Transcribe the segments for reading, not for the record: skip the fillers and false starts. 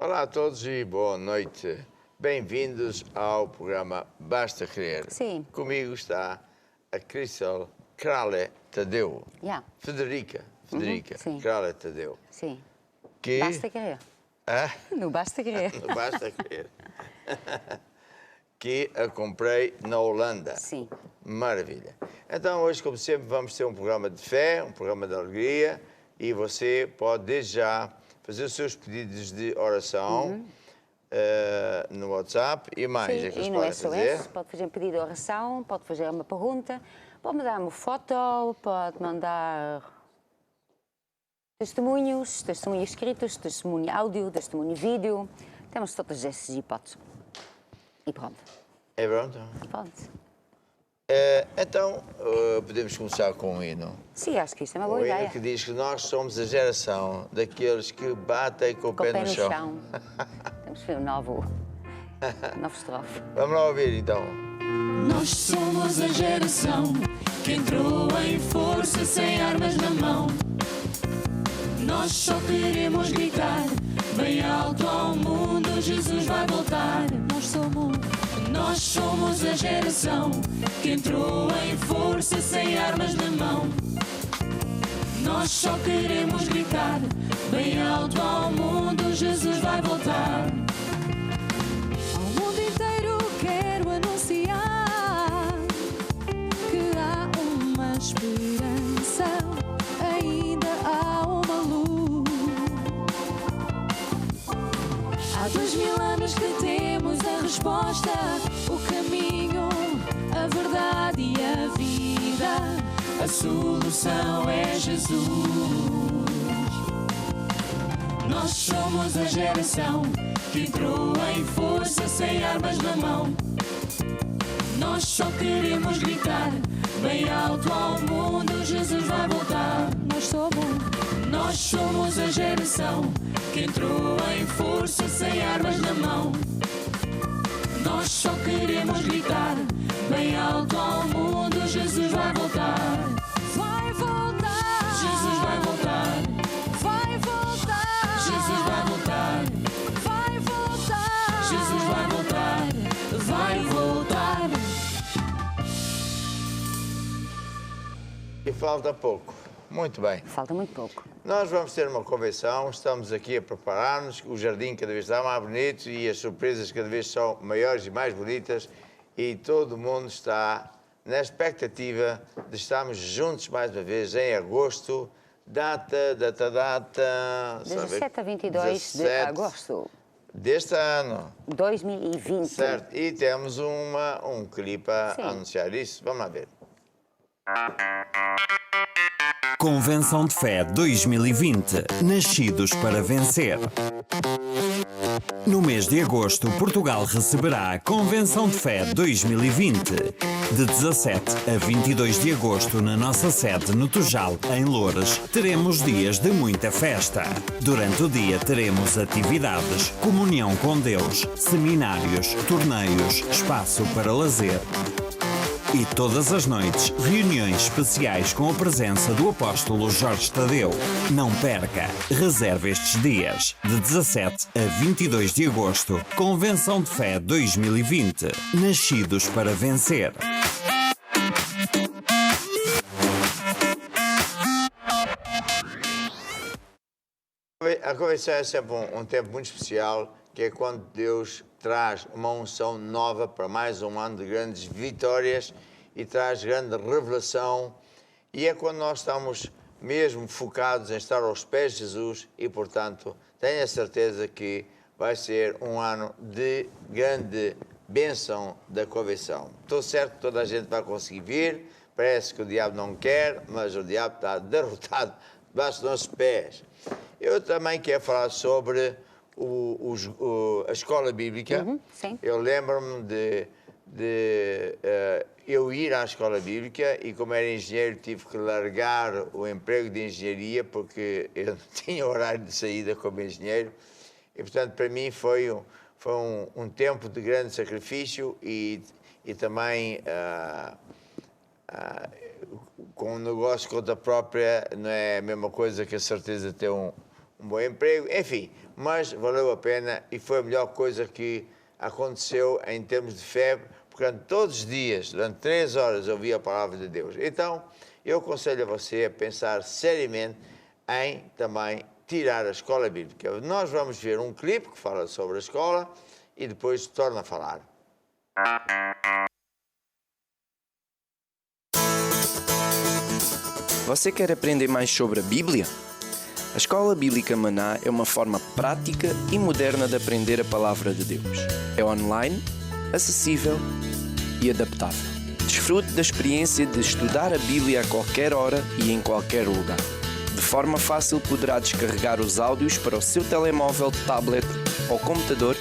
Olá a todos e boa noite. Bem-vindos ao programa Basta Querer. Sim. Comigo está a Crystal Krale Tadeu. Yeah. Federica sim. Krale Tadeu. Sim. Que... Basta querer. Ah? Não basta querer. Não basta querer. Que a comprei na Holanda. Sim. Maravilha. Então hoje, como sempre, vamos ter um programa de fé, um programa de alegria e você pode desde já fazer os seus pedidos de oração no WhatsApp e mais. Sim, É que eles e no podem SOS fazer. pode fazer um pedido de oração, pode fazer uma pergunta, pode mandar uma foto, pode mandar testemunhos escritos, testemunho áudio, testemunho vídeo. Temos todas essas hipóteses. E pronto. É pronto? E pronto. Então, podemos começar com um hino. Sim, acho que isso é uma Um boa hino ideia. que diz que nós somos a geração daqueles que batem com o Com o pé no chão. Temos que ver um novo estrofe. Vamos lá ouvir, então. Nós somos a geração que entrou em força sem armas na mão. Nós só queremos gritar bem alto ao mundo, Jesus vai voltar. Nós somos a geração que entrou em força sem armas na mão. Nós só queremos gritar bem alto ao mundo, Jesus vai voltar. Ao mundo inteiro quero anunciar que há uma esperança, ainda há uma luz. Há 2000 anos que temos a resposta, o caminho, a verdade e a vida. A solução é Jesus. Nós somos a geração que entrou em força sem armas na mão. Nós só queremos gritar bem alto ao mundo, Jesus vai voltar. Nós somos a geração que entrou em força sem armas na mão. Nós só queremos gritar bem alto ao mundo, Jesus vai voltar. Vai voltar, Jesus vai voltar. vai voltar, Jesus vai voltar. vai voltar, Jesus vai voltar. Vai voltar. E falta pouco. Muito bem. Falta muito pouco. Nós vamos ter uma convenção, estamos aqui a preparar-nos, o jardim cada vez está mais bonito e as surpresas cada vez são maiores e mais bonitas e todo mundo está na expectativa de estarmos juntos mais uma vez em agosto, data... 17 a 22 de 17 agosto deste ano, 2020. certo? E temos um clipe a Sim. anunciar isso, vamos lá ver. Convenção de Fé 2020. Nascidos para vencer. No mês de agosto, Portugal receberá a Convenção de Fé 2020. De 17 a 22 de agosto, na nossa sede no Tujal, em Loures, teremos dias de muita festa. Durante o dia teremos atividades, comunhão com Deus, seminários, torneios, espaço para lazer. E todas as noites, reuniões especiais com a presença do apóstolo Jorge Tadeu. Não perca! Reserve estes dias. De 17 a 22 de agosto, Convenção de Fé 2020. Nascidos para vencer. A convenção é sempre um tempo muito especial, que é quando Deus traz uma unção nova para mais um ano de grandes vitórias e traz grande revelação. E é quando nós estamos mesmo focados em estar aos pés de Jesus e, portanto, tenho a certeza que vai ser um ano de grande bênção da convenção. Estou certo que toda a gente vai conseguir vir, parece que o diabo não quer, mas o diabo está derrotado debaixo dos nossos pés. Eu também quero falar sobre a escola bíblica. Sim. Eu lembro-me de eu ir à escola bíblica e, como era engenheiro, tive que largar o emprego de engenharia porque eu não tinha horário de saída como engenheiro. E, portanto, para mim foi um tempo de grande sacrifício e também com um negócio conta própria não é a mesma coisa que a certeza de ter um um bom emprego, enfim. Mas valeu a pena e foi a melhor coisa que aconteceu em termos de fé, porque todos os dias, durante 3 horas, eu ouvi a palavra de Deus. Então, eu aconselho a você a pensar seriamente em também tirar a escola bíblica. Nós vamos ver um clipe que fala sobre a escola e depois torna a falar. Você quer aprender mais sobre a Bíblia? A Escola Bíblica Maná é uma forma prática e moderna de aprender a Palavra de Deus. É online, acessível e adaptável. Desfrute da experiência de estudar a Bíblia a qualquer hora e em qualquer lugar. De forma fácil poderá descarregar os áudios para o seu telemóvel, tablet ou computador,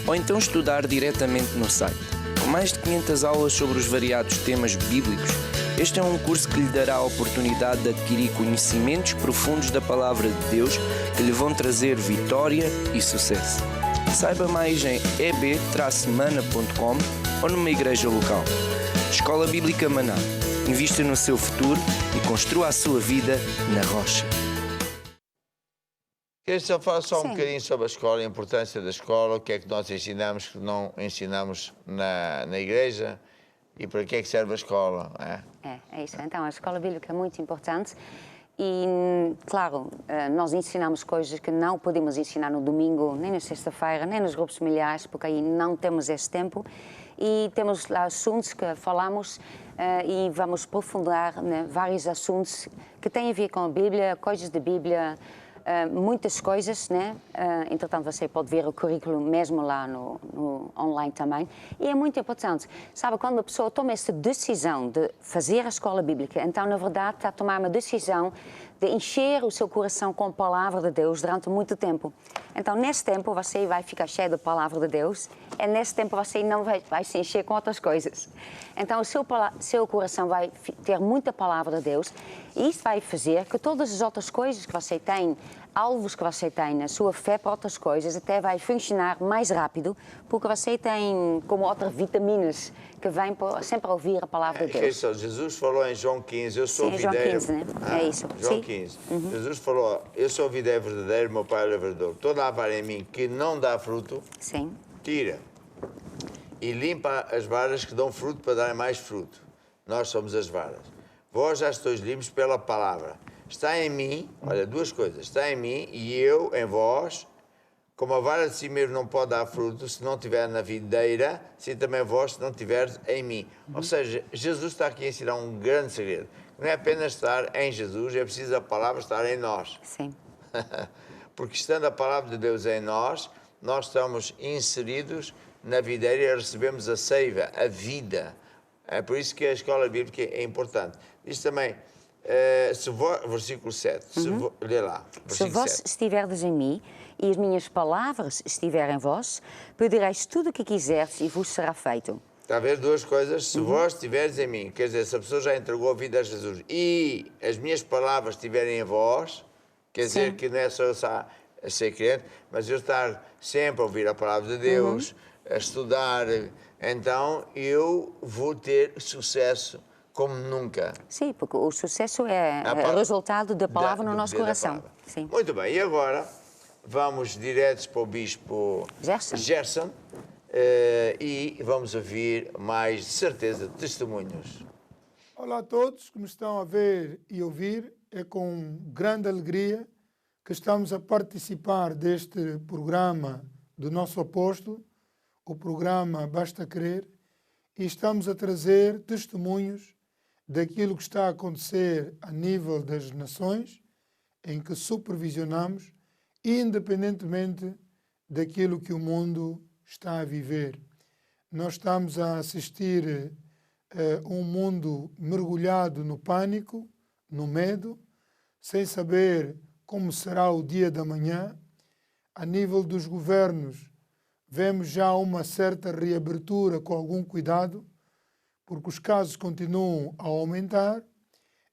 ou então estudar diretamente no site. Com mais de 500 aulas sobre os variados temas bíblicos, este é um curso que lhe dará a oportunidade de adquirir conhecimentos profundos da Palavra de Deus que lhe vão trazer vitória e sucesso. Saiba mais em eb-mana.com ou numa igreja local. Escola Bíblica Maná. Invista no seu futuro e construa a sua vida na rocha. Queres só falar só um Sim. bocadinho sobre a escola, a importância da escola, o que é que nós ensinamos, que não ensinamos na igreja e para que é que serve a escola, É isso. Então, a escola bíblica é muito importante e, claro, nós ensinamos coisas que não podemos ensinar no domingo, nem na sexta-feira, nem nos grupos familiares, porque aí não temos esse tempo. E temos lá assuntos que falamos e vamos aprofundar, né, vários assuntos que têm a ver com a Bíblia, coisas da Bíblia, muitas coisas, né? Entretanto, você pode ver o currículo mesmo lá no online também. E é muito importante. Sabe, quando a pessoa toma essa decisão de fazer a escola bíblica, então, na verdade, está a tomar uma decisão de encher o seu coração com a palavra de Deus durante muito tempo. Então, nesse tempo, você vai ficar cheio da palavra de Deus, e nesse tempo você não vai se encher com outras coisas. Então, o seu coração vai ter muita palavra de Deus, e isso vai fazer que todas as outras coisas que você tem, alvos que você tem na sua fé para outras coisas, até vai funcionar mais rápido, porque você tem como outras vitaminas que vêm sempre a ouvir a palavra de Deus. Jesus falou em João 15, eu sou Sim, o João videiro. 15, né? É isso. João Sim. 15. Jesus falou, eu sou o videiro verdadeiro, meu pai é o lavrador. Toda a vara em mim que não dá fruto, Sim. tira. E limpa as varas que dão fruto para darem mais fruto. Nós somos as varas. Vós já estáis limpos pela palavra. Está em mim, olha, 2 coisas. Está em mim e eu em vós. Como a vara de si mesmo não pode dar fruto se não estiver na videira, assim também vós se não estiveres em mim. Ou seja, Jesus está aqui a ensinar um grande segredo. Não é apenas estar em Jesus, é preciso a palavra estar em nós. Sim. Porque estando a palavra de Deus em nós, nós estamos inseridos na videira e recebemos a seiva, a vida. É por isso que a escola bíblica é importante. Diz também, versículo 7, lê lá. Se vós estiverdes em mim e as minhas palavras estiverem em vós, pedireis tudo o que quiserdes e vos será feito. Está a ver 2 coisas? Se vós estiveres em mim, quer dizer, se a pessoa já entregou a vida a Jesus e as minhas palavras estiverem em vós, quer dizer que não é só a ser crente, mas eu estar sempre a ouvir a palavra de Deus, a estudar, então eu vou ter sucesso como nunca. Sim, porque o sucesso é o resultado da palavra no nosso coração. Sim. Muito bem, e agora vamos diretos para o Bispo Gerson e vamos ouvir mais, de certeza, testemunhos. Olá a todos que me estão a ver e ouvir. É com grande alegria que estamos a participar deste programa do nosso apóstolo, o programa Basta Crer, e estamos a trazer testemunhos daquilo que está a acontecer a nível das nações, em que supervisionamos, independentemente daquilo que o mundo está a viver. Nós estamos a assistir um mundo mergulhado no pânico, no medo, sem saber como será o dia da manhã. A nível dos governos, vemos já uma certa reabertura com algum cuidado, porque os casos continuam a aumentar,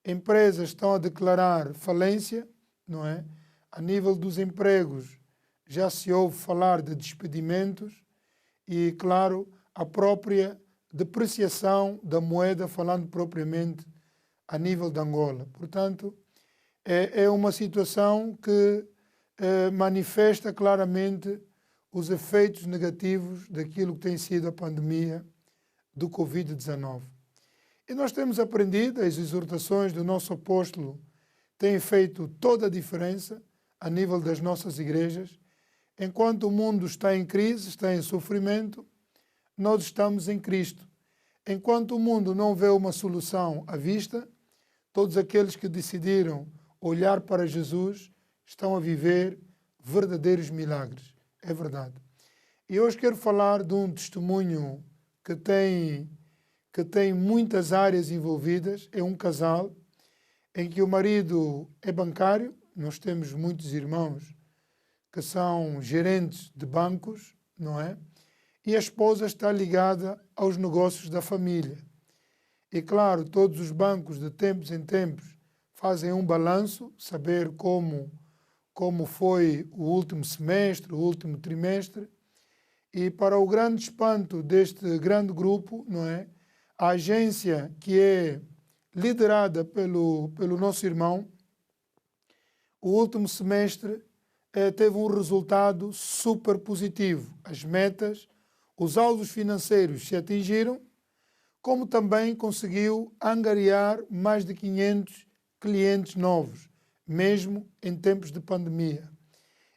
empresas estão a declarar falência, não é? A nível dos empregos, já se ouve falar de despedimentos e, claro, a própria depreciação da moeda, falando propriamente a nível de Angola. Portanto, é uma situação que manifesta claramente os efeitos negativos daquilo que tem sido a pandemia do Covid-19. E nós temos aprendido, as exortações do nosso apóstolo têm feito toda a diferença a nível das nossas igrejas. Enquanto o mundo está em crise, está em sofrimento, nós estamos em Cristo. Enquanto o mundo não vê uma solução à vista, todos aqueles que decidiram olhar para Jesus estão a viver verdadeiros milagres. É verdade. E hoje quero falar de um testemunho que tem muitas áreas envolvidas. É um casal em que o marido é bancário. Nós temos muitos irmãos que são gerentes de bancos, não é? E a esposa está ligada aos negócios da família. E claro, todos os bancos de tempos em tempos fazem um balanço, saber como foi o último semestre, o último trimestre. E para o grande espanto deste grande grupo, não é? A agência que é liderada pelo nosso irmão, o último semestre teve um resultado super positivo. As metas, os alvos financeiros se atingiram, como também conseguiu angariar mais de 500 clientes novos, mesmo em tempos de pandemia.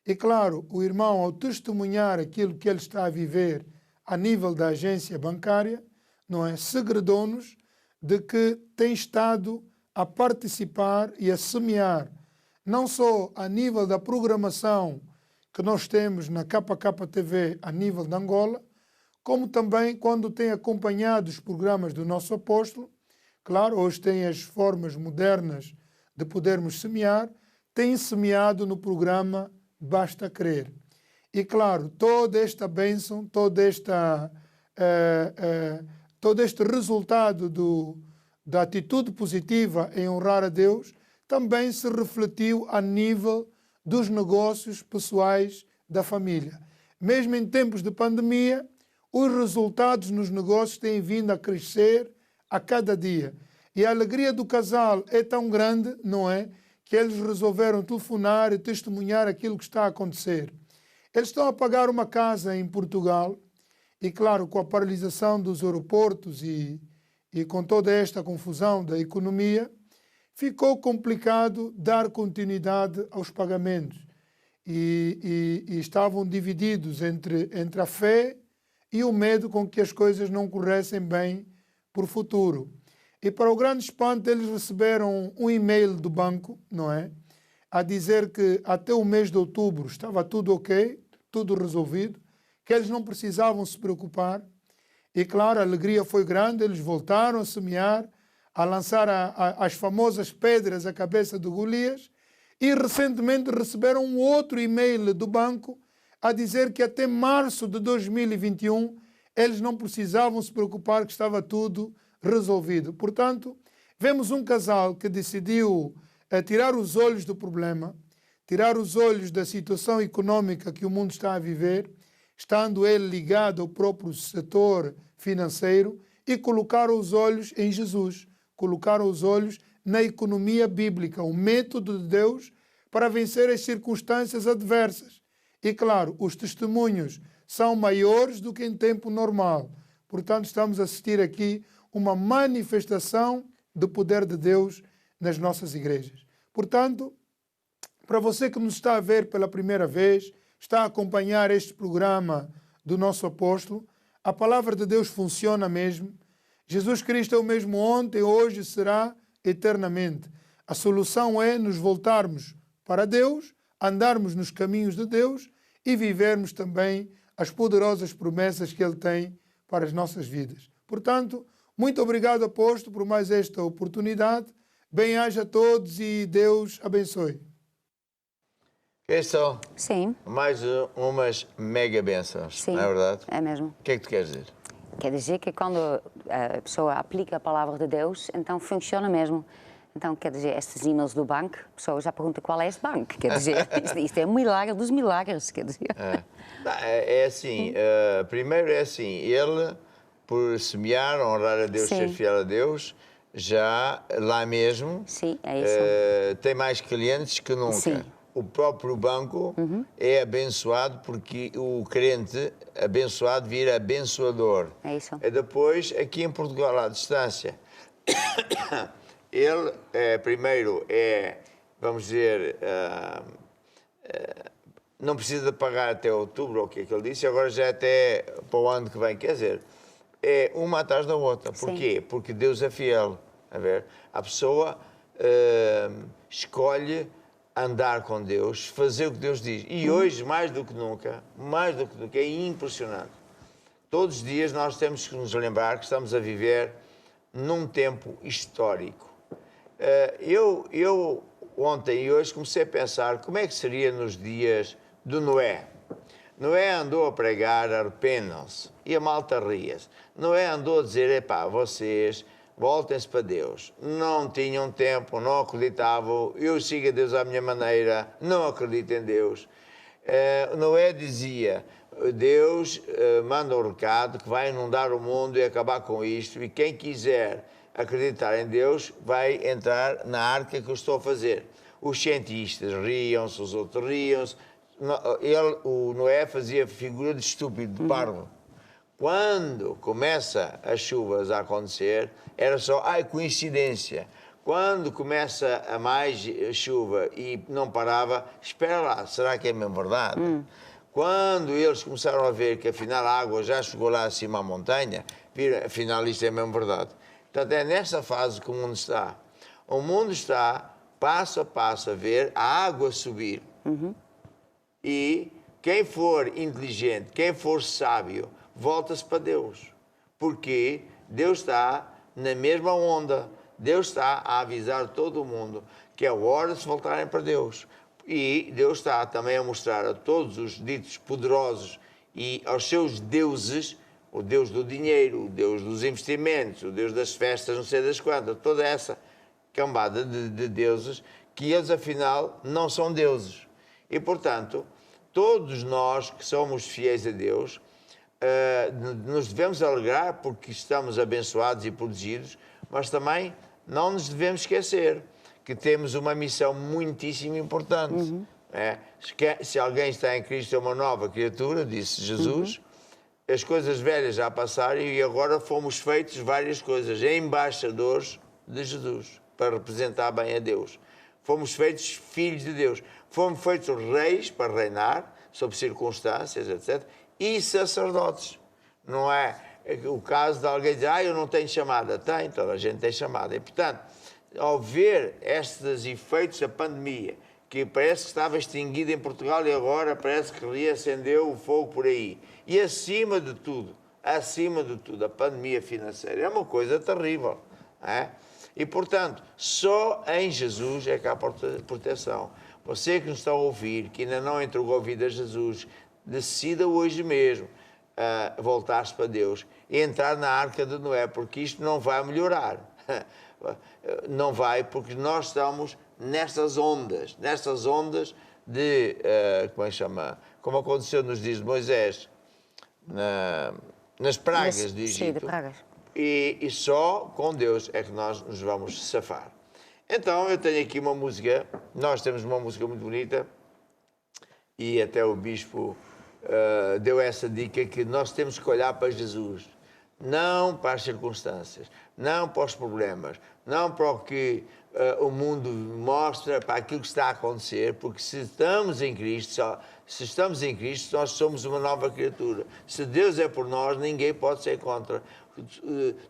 E claro, o irmão, ao testemunhar aquilo que ele está a viver a nível da agência bancária, não é, segredou-nos de que tem estado a participar e a semear, não só a nível da programação que nós temos na KKTV a nível de Angola, como também quando tem acompanhado os programas do nosso apóstolo. Claro, hoje tem as formas modernas de podermos semear, tem semeado no programa Basta Crer. E claro, toda esta bênção, todo este resultado da atitude positiva em honrar a Deus também se refletiu a nível dos negócios pessoais da família. Mesmo em tempos de pandemia, os resultados nos negócios têm vindo a crescer a cada dia. E a alegria do casal é tão grande, não é? Que eles resolveram telefonar e testemunhar aquilo que está a acontecer. Eles estão a pagar uma casa em Portugal e, claro, com a paralisação dos aeroportos e com toda esta confusão da economia, ficou complicado dar continuidade aos pagamentos. E estavam divididos entre a fé e o medo com que as coisas não corressem bem por futuro. E para o grande espanto, eles receberam um e-mail do banco, não é? A dizer que até o mês de outubro estava tudo ok, tudo resolvido, que eles não precisavam se preocupar. E claro, a alegria foi grande, eles voltaram a semear, a lançar as famosas pedras à cabeça de Golias, e recentemente receberam um outro e-mail do banco a dizer que até março de 2021 eles não precisavam se preocupar, que estava tudo resolvido. Portanto, vemos um casal que decidiu tirar os olhos do problema, tirar os olhos da situação econômica que o mundo está a viver, estando ele ligado ao próprio setor financeiro, e colocar os olhos em Jesus, colocar os olhos na economia bíblica, o método de Deus para vencer as circunstâncias adversas. E claro, os testemunhos são maiores do que em tempo normal. Portanto, estamos a assistir aqui uma manifestação do poder de Deus nas nossas igrejas. Portanto, para você que nos está a ver pela primeira vez, está a acompanhar este programa do nosso apóstolo, a palavra de Deus funciona mesmo. Jesus Cristo é o mesmo ontem, hoje e será eternamente. A solução é nos voltarmos para Deus, andarmos nos caminhos de Deus e vivermos também as poderosas promessas que Ele tem para as nossas vidas. Portanto, muito obrigado, apóstolo, por mais esta oportunidade. Bem-aja a todos e Deus abençoe. São Sim, mais umas mega bênçãos, sim, não é verdade? é mesmo. O que é que tu queres dizer? Quer dizer que quando a pessoa aplica a palavra de Deus, então funciona mesmo. Então, quer dizer, estes e-mails do banco, a pessoa já pergunta qual é esse banco. Quer dizer, isto é um milagre dos milagres, quer dizer. É assim, primeiro é assim, ele, por semear, honrar a Deus, Sim. ser fiel a Deus, já lá mesmo Sim, é isso. tem mais clientes que nunca. Sim. o próprio banco é abençoado porque o crente abençoado vira abençoador. É isso. E depois, aqui em Portugal, à distância, ele primeiro vamos dizer, não precisa de pagar até outubro, o que é que ele disse, agora já é até para o ano que vem. Quer dizer, é uma atrás da outra. Porquê? Porque Deus é fiel. A ver, a pessoa escolhe andar com Deus, fazer o que Deus diz. E hoje, mais do que nunca, é impressionante. Todos os dias nós temos que nos lembrar que estamos a viver num tempo histórico. Eu ontem e hoje comecei a pensar como é que seria nos dias do Noé. Noé andou a pregar, arrependam-se, e a malta ria-se. Noé andou a dizer, epá, vocês voltem-se para Deus. Não tinham tempo, não acreditavam, eu sigo a Deus à minha maneira, não acredito em Deus. Noé dizia, Deus manda um recado que vai inundar o mundo e acabar com isto, e quem quiser acreditar em Deus vai entrar na arca que eu estou a fazer. Os cientistas riam-se, os outros riam-se. O Noé fazia figura de estúpido, de parvo. Quando começa as chuvas a acontecer, era só, coincidência. Quando começa a mais chuva e não parava, espera lá, será que é mesmo verdade? Quando eles começaram a ver que afinal a água já chegou lá acima à montanha, viram, afinal isto é mesmo verdade. Portanto, é nessa fase que o mundo está. O mundo está, passo a passo, a ver a água subir. E quem for inteligente, quem for sábio, volta-se para Deus. Porque Deus está na mesma onda. Deus está a avisar todo o mundo que é hora de se voltarem para Deus. E Deus está também a mostrar a todos os ditos poderosos e aos seus deuses, o Deus do dinheiro, o Deus dos investimentos, o Deus das festas, não sei das quantas, toda essa cambada de deuses, que eles afinal não são deuses. E, portanto, todos nós que somos fiéis a Deus, nos devemos alegrar porque estamos abençoados e protegidos, mas também não nos devemos esquecer que temos uma missão muitíssimo importante. Se alguém está em Cristo é uma nova criatura, disse Jesus, as coisas velhas já passaram e agora fomos feitos várias coisas, embaixadores de Jesus, para representar bem a Deus. Fomos feitos filhos de Deus. Fomos feitos reis para reinar, sob circunstâncias, etc. E sacerdotes. Não é o caso de alguém dizer, eu não tenho chamada. Tem, toda a gente tem chamada. E, portanto, ao ver estes efeitos da pandemia, que parece que estava extinguida em Portugal e agora parece que reacendeu o fogo por aí. E acima de tudo, a pandemia financeira é uma coisa terrível. E, portanto, só em Jesus é que há proteção. Você que nos está a ouvir, que ainda não entregou a vida a Jesus, decida hoje mesmo voltar-se para Deus e entrar na arca de Noé, porque isto não vai melhorar. Não vai, porque nós estamos nestas ondas de, como é que chama? Como aconteceu nos dias de Moisés, nas pragas do Egito. Sim, de pragas. E só com Deus é que nós nos vamos safar. Então, eu tenho aqui uma música, nós temos uma música muito bonita, e até o Bispo deu essa dica que nós temos que olhar para Jesus, não para as circunstâncias, não para os problemas, não para o que o mundo mostra, para aquilo que está a acontecer, porque se estamos em Cristo, nós somos uma nova criatura. Se Deus é por nós, ninguém pode ser contra.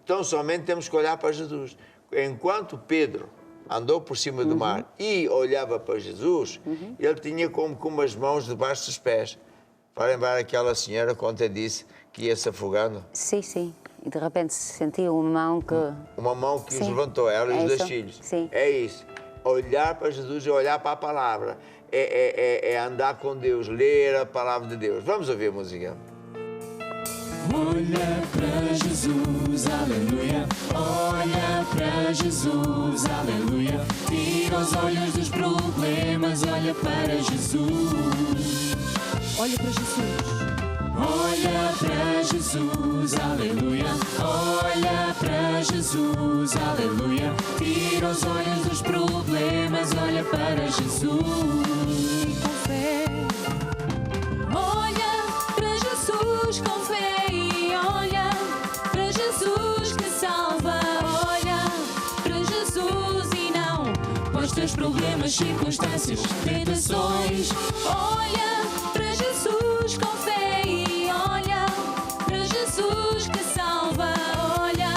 Tão somente temos que olhar para Jesus. Enquanto Pedro andou por cima do mar e olhava para Jesus, ele tinha como com umas mãos debaixo dos pés. Para lembrar aquela senhora quando disse que ia se afogando? Sim. E de repente sentiu uma mão que... Uma mão que os levantou, ela e os dois filhos. Sim. É isso. Olhar para Jesus e olhar para a palavra. É andar com Deus, ler a palavra de Deus. Vamos ouvir a música. Olha para Jesus, aleluia. Olha para Jesus, aleluia. Tira os olhos dos problemas, olha para Jesus. Olha para Jesus. Olha para Jesus, aleluia. Olha para Jesus, aleluia. Tira os olhos dos problemas, olha para Jesus. teus problemas, circunstâncias, tentações. Olha para Jesus com fé e olha para Jesus que salva. Olha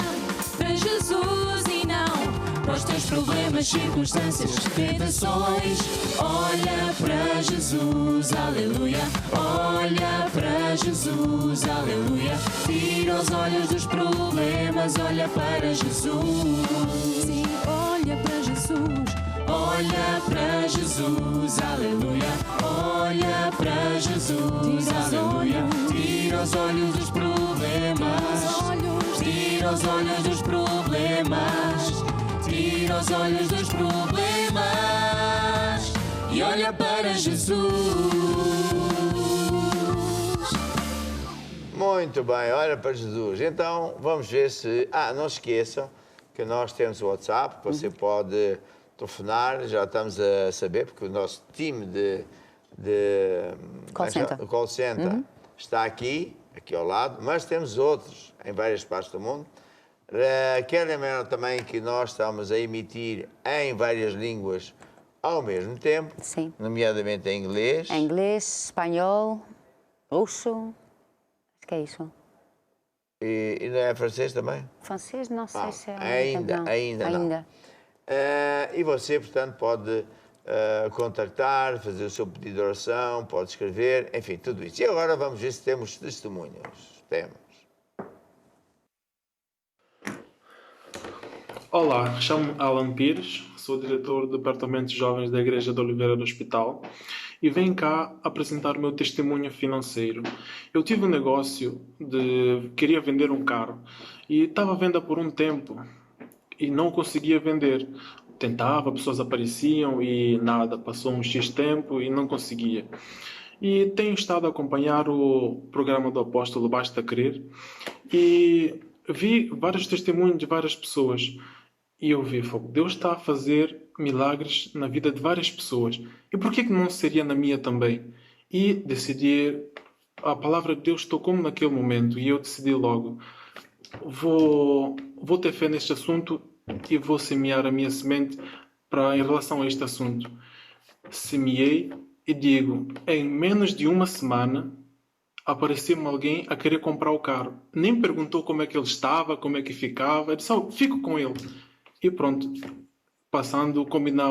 para Jesus e não Para os teus problemas, circunstâncias, tentações. Olha para Jesus, aleluia. Olha para Jesus, aleluia. Tira os olhos dos problemas, olha para Jesus. sim, olha para Jesus. Olha para Jesus, aleluia. Olha para Jesus, aleluia. Tira os olhos dos problemas. Tira os olhos dos problemas. Tira os olhos dos problemas e olha para Jesus. Muito bem, olha para Jesus. Então, vamos ver se... não se esqueçam que nós temos o WhatsApp, que você pode telefonar, já estamos a saber, porque o nosso time de Call center. está aqui ao lado, mas temos outros em várias partes do mundo. Quero lembrar também que nós estamos a emitir em várias línguas ao mesmo tempo, Sim. nomeadamente em inglês. Em inglês, espanhol, russo, acho que é isso. E não é francês também? Francês, não sei se é... Ainda não. E você, portanto, pode contactar, fazer o seu pedido de oração, pode escrever, enfim, tudo isso. E agora vamos ver se temos testemunhos. Temos. Olá, chamo-me Alan Pires, sou diretor do Departamento de Jovens da Igreja de Oliveira do Hospital e venho cá apresentar o meu testemunho financeiro. Eu tive um negócio queria vender um carro e estava à venda por um tempo e não conseguia vender. Tentava, pessoas apareciam e nada, passou um X tempo e não conseguia. E tenho estado a acompanhar o programa do Apóstolo Basta Crer e vi vários testemunhos de várias pessoas. E eu vi, Deus está a fazer milagres na vida de várias pessoas. E por que não seria na minha também? E decidi, a palavra de Deus tocou-me naquele momento e eu decidi logo, vou ter fé neste assunto e vou semear a minha semente em relação a este assunto. Semeei e digo, em menos de uma semana apareceu-me alguém a querer comprar o carro. Nem perguntou como é que ele estava, como é que ficava. Eu disse, fico com ele. E pronto, passando, combinei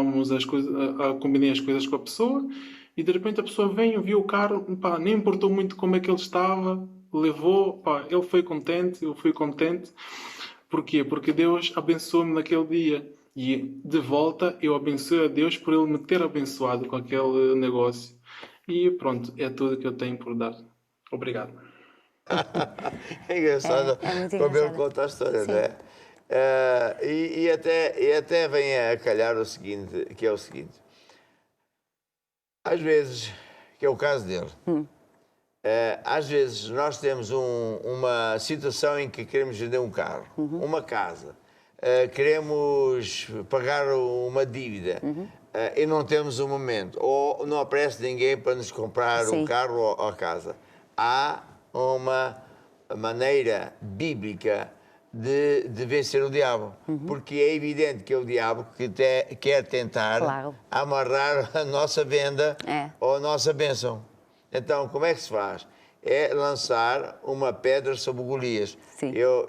as coisas com a pessoa e de repente a pessoa veio, viu o carro, nem importou muito como é que ele estava, levou, ele foi contente, eu fui contente. Porquê? Porque Deus abençoou-me naquele dia e de volta eu abençoei a Deus por Ele me ter abençoado com aquele negócio. E pronto, é tudo que eu tenho por dar. Obrigado. É engraçado como ele conta a história, não é? E até vem a calhar o seguinte, que é o seguinte. Às vezes, que é o caso dele, às vezes nós temos uma situação em que queremos vender um carro, uma casa, queremos pagar uma dívida e não temos um momento, ou não aparece ninguém para nos comprar um carro ou a casa. Há uma maneira bíblica de vencer o diabo, porque é evidente que é o diabo que quer tentar amarrar a nossa venda ou a nossa bênção. Então, como é que se faz? É lançar uma pedra sobre Golias. Eu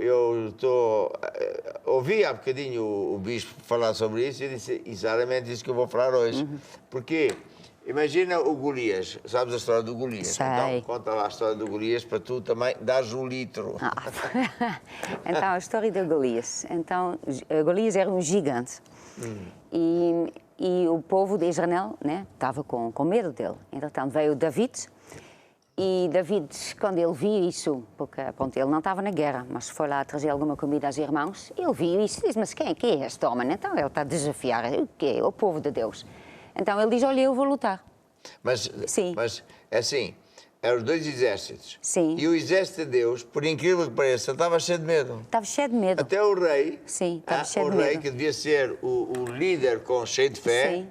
ouvi há bocadinho o bispo falar sobre isso e disse exatamente isso que eu vou falar hoje. Porque imagina o Golias, sabes a história do Golias? Sei. Então conta lá a história do Golias para tu também dares um litro. Então, a história de Golias. Então, Golias era um gigante. E o povo de Israel, né, estava com medo dele. Entretanto, veio David. E David, quando ele viu isso, porque pronto, ele não estava na guerra, mas foi lá trazer alguma comida aos irmãos, ele viu isso e disse, mas quem é este homem? Então ele está a desafiar o quê? O povo de Deus. Então ele diz, olha, eu vou lutar. Mas é assim, eram os dois exércitos. Sim. E o exército de Deus, por incrível que pareça, estava cheio de medo. Estava cheio de medo. Até o rei, estava cheio de medo. O rei, que devia ser o líder cheio de fé,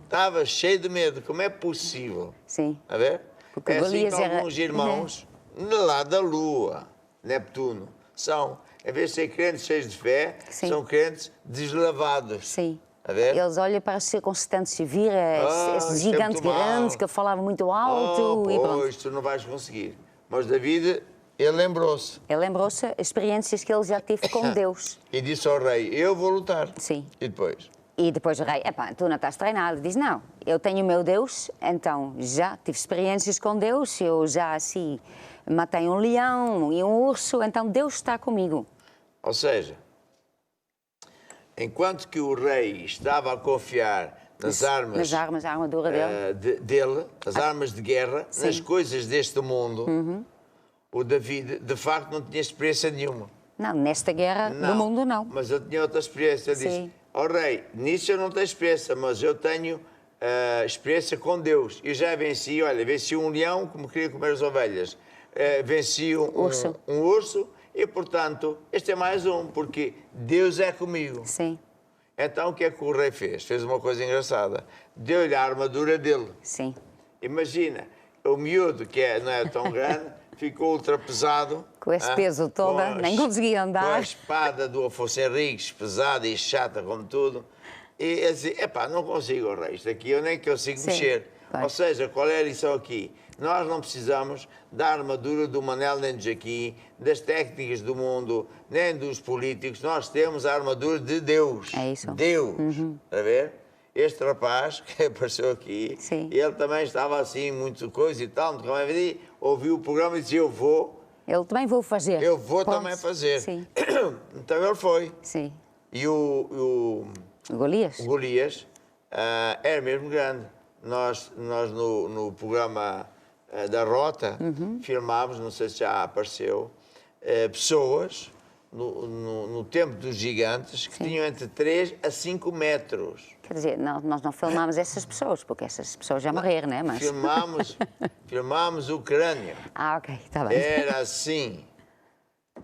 estava cheio de medo. Como é possível? Sim. A ver? Porque é assim Golias que alguns irmãos, lá da Lua, Neptuno, são, em vez de ser crentes cheios de fé, são crentes deslavados. Sim. A ver? Eles olham para as circunstâncias, vir esse isto é gigante muito mal. grande que falava muito alto e pronto. Pois, tu não vais conseguir. Mas David, ele lembrou-se Ele lembrou-se as experiências que ele já teve com Deus. e disse ao rei, eu vou lutar. Sim. E depois? E depois o rei, epá, tu não estás treinado. Diz, não, eu tenho o meu Deus, então já tive experiências com Deus, eu já assim matei um leão e um urso, então Deus está comigo. Ou seja, enquanto que o rei estava a confiar nas armas, a armadura dele. as armas de guerra, Sim. nas coisas deste mundo, o David, de facto, não tinha experiência nenhuma. Não, nesta guerra do mundo não. Mas eu tinha outra experiência. Eu disse, Sim. ó rei, nisso eu não tenho experiência, mas eu tenho experiência com Deus. Eu já venci, olha, venci um leão que me queria comer as ovelhas. Venci um urso e, portanto, este é mais um, porque Deus é comigo. Sim, Então, o que é que o rei fez? Fez uma coisa engraçada. Deu-lhe a armadura dele. sim. Imagina, o miúdo, que não é tão grande, ficou ultrapesado. Com esse peso todo, nem conseguia andar. Com a espada do Afonso Henriques, pesada e chata como tudo. E assim, epá, não consigo, rei, isto aqui eu nem consigo Sim, mexer. pois. Ou seja, qual é a lição aqui? Nós não precisamos da armadura do Manel nem do Jaquim, das técnicas do mundo, nem dos políticos. Nós temos a armadura de Deus. É isso. Deus. Está a ver? Este rapaz que apareceu aqui, Sim. ele também estava assim, muito coisa e tal, ouviu o programa e disse, eu vou também vou fazer. eu vou Pronto. também fazer. Sim, Então ele foi. sim. E o Golias? Golias era mesmo grande. Nós no programa da Rota filmámos, não sei se já apareceu, pessoas no tempo dos gigantes que tinham entre 3 a 5 metros. Quer dizer, nós não filmámos essas pessoas, porque essas pessoas já morreram, não é? Mas... Filmámos o crânio. Ah, ok, está bem. Era assim.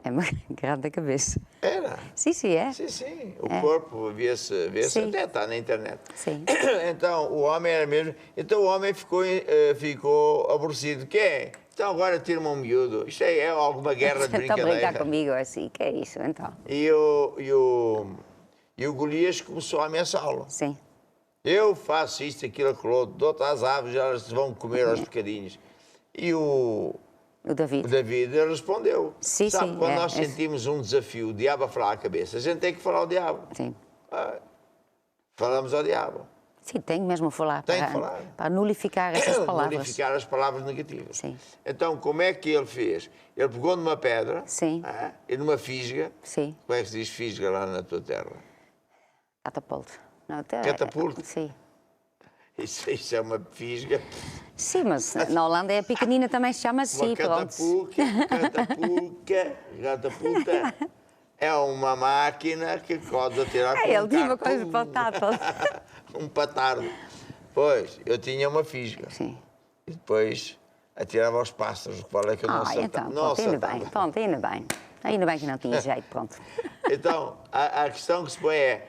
É uma grande cabeça. Era. Sim, sim, é. Sim, sim. O corpo via-se, Sim. até está na internet. Sim. Então, o homem era mesmo... Então, o homem ficou aborrecido. Que é? Então, agora tira-me um miúdo. Isto é alguma guerra de Está a brincadeira. brincar comigo assim, que é isso, então? E o Golias começou a ameaçá-lo. Sim. Eu faço isto, aquilo, aquilo outro, dou-te às aves, elas te vão comer aos bocadinhos. E o David. David respondeu. Sim, Sabe, sim, quando nós sentimos um desafio, o diabo a falar à cabeça, a gente tem que falar ao diabo. Sim. Falamos ao diabo. Sim, tenho mesmo a falar. Tem que falar. Para nulificar essas palavras. Nulificar as palavras negativas. Sim. Então, como é que ele fez? Ele pegou numa pedra Sim. E numa fisga. Sim. Como é que se diz fisga lá na tua terra? Catapulta. Não, Catapulta? Sim. Isso é uma fisga. Sim, mas na Holanda é pequenina, também se chama assim, Uma pronto. catapulta é uma máquina que pode atirar com Ele um tinha uma carro. coisa patada. Um patardo. Pois, eu tinha uma fisga. Sim. E depois atirava aos pássaros, o que vale é que eu não acertava. Então, Não pronto, ainda acertava. bem, pronto, ainda bem. Ainda bem que não tinha jeito, pronto. Então, a questão que se põe é,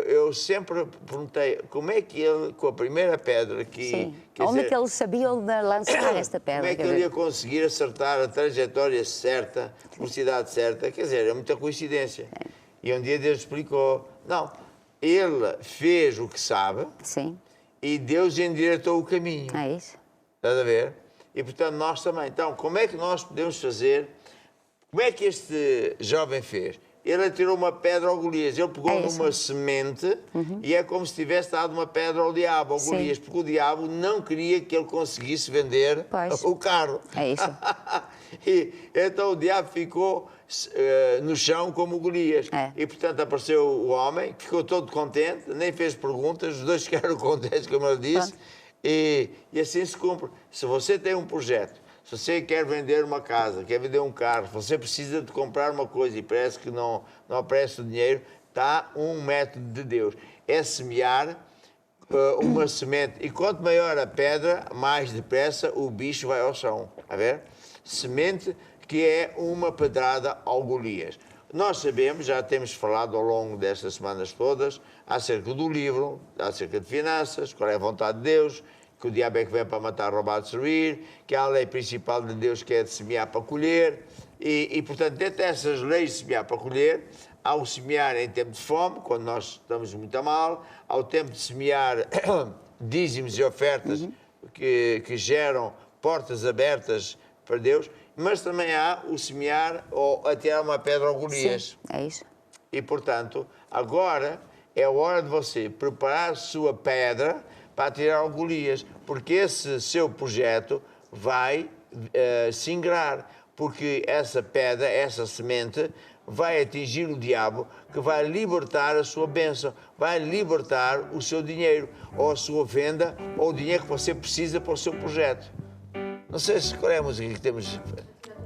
eu sempre perguntei como é que ele, com a primeira pedra que... Sim. quer Onde dizer, é que ele sabia onde lançar esta pedra? como é que quer ele dizer? ia conseguir acertar a trajetória certa, a velocidade certa? Quer dizer, é muita coincidência. E um dia Deus explicou, não, ele fez o que sabe Sim, e Deus endireitou o caminho. é isso. Estás a ver? E, portanto, nós também. Então, como é que nós podemos fazer? Como é que este jovem fez? Ele atirou uma pedra ao Golias. Ele pegou É isso. numa semente e é como se tivesse dado uma pedra ao diabo, ao Sim. Golias, porque o diabo não queria que ele conseguisse vender Pois. o carro. É isso. E então o diabo ficou no chão como o Golias. É. E, portanto, apareceu o homem, que ficou todo contente, nem fez perguntas, os dois ficaram contentes, como ele disse, e assim se cumpre. Se você tem um projeto, se você quer vender uma casa, quer vender um carro, você precisa de comprar uma coisa e parece que não aparece o dinheiro, está um método de Deus. É semear uma semente. E quanto maior a pedra, mais depressa o bicho vai ao chão. A ver? Semente que é uma pedrada ao Golias. Nós sabemos, já temos falado ao longo destas semanas todas, acerca do livro, acerca de finanças, qual é a vontade de Deus, que o diabo é que vem para matar, roubar, destruir, que há a lei principal de Deus que é de semear para colher, e portanto, dentro dessas leis de semear para colher, há o semear em tempo de fome, quando nós estamos muito a mal, há o tempo de semear dízimos e ofertas que geram portas abertas para Deus, mas também há o semear ou atirar uma pedra ao Golias. Sim, é isso. E, portanto, agora é a hora de você preparar a sua pedra para atirar ao Golias, porque esse seu projeto vai singrar, porque essa pedra, essa semente, vai atingir o diabo, que vai libertar a sua bênção, vai libertar o seu dinheiro, ou a sua venda, ou o dinheiro que você precisa para o seu projeto. Não sei qual é a música que temos.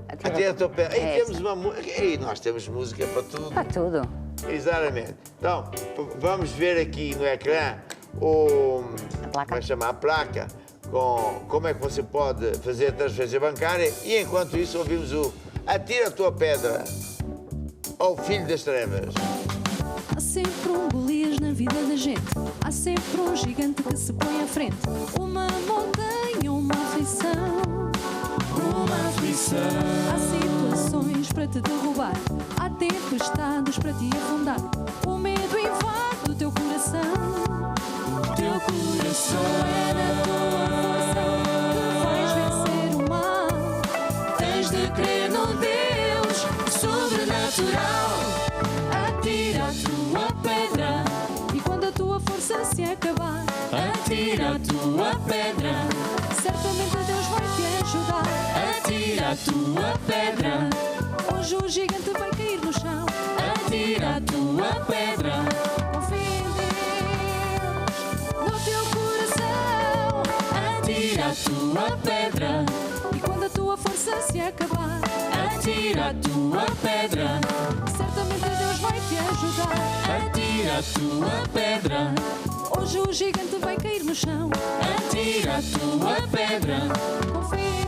Atira a tua pedra. É temos uma música. Nós temos música para tudo. Para tudo. Exatamente. Então, vamos ver aqui no ecrã o... A placa. Como é que chama? A placa, com como é que você pode fazer a transferência bancária, e enquanto isso ouvimos o Atira a tua pedra ao filho das trevas. Há sempre um Golias na vida da gente. Há sempre um gigante que se põe à frente. Uma montanha, uma aflição. Uma aflição. Há situações para te derrubar. Há tempestades para te afundar. O medo invade o teu coração. Teu coração. É na tua força que vais vencer o mal. Tens de crer num Deus sobrenatural. Atira a tua pedra. E quando a tua força se acabar, Atira a tua pedra. certamente Deus vai te ajudar. Atira a tua pedra. Hoje o gigante vai cair no chão. Atira a tua pedra. Confia em Deus, no teu coração. Atira a tua pedra. E quando a tua força se acabar, Atira a tua pedra. certamente Deus vai te ajudar. Atira a tua pedra. Hoje o gigante vai cair no chão. Atira a tua pedra. Confia em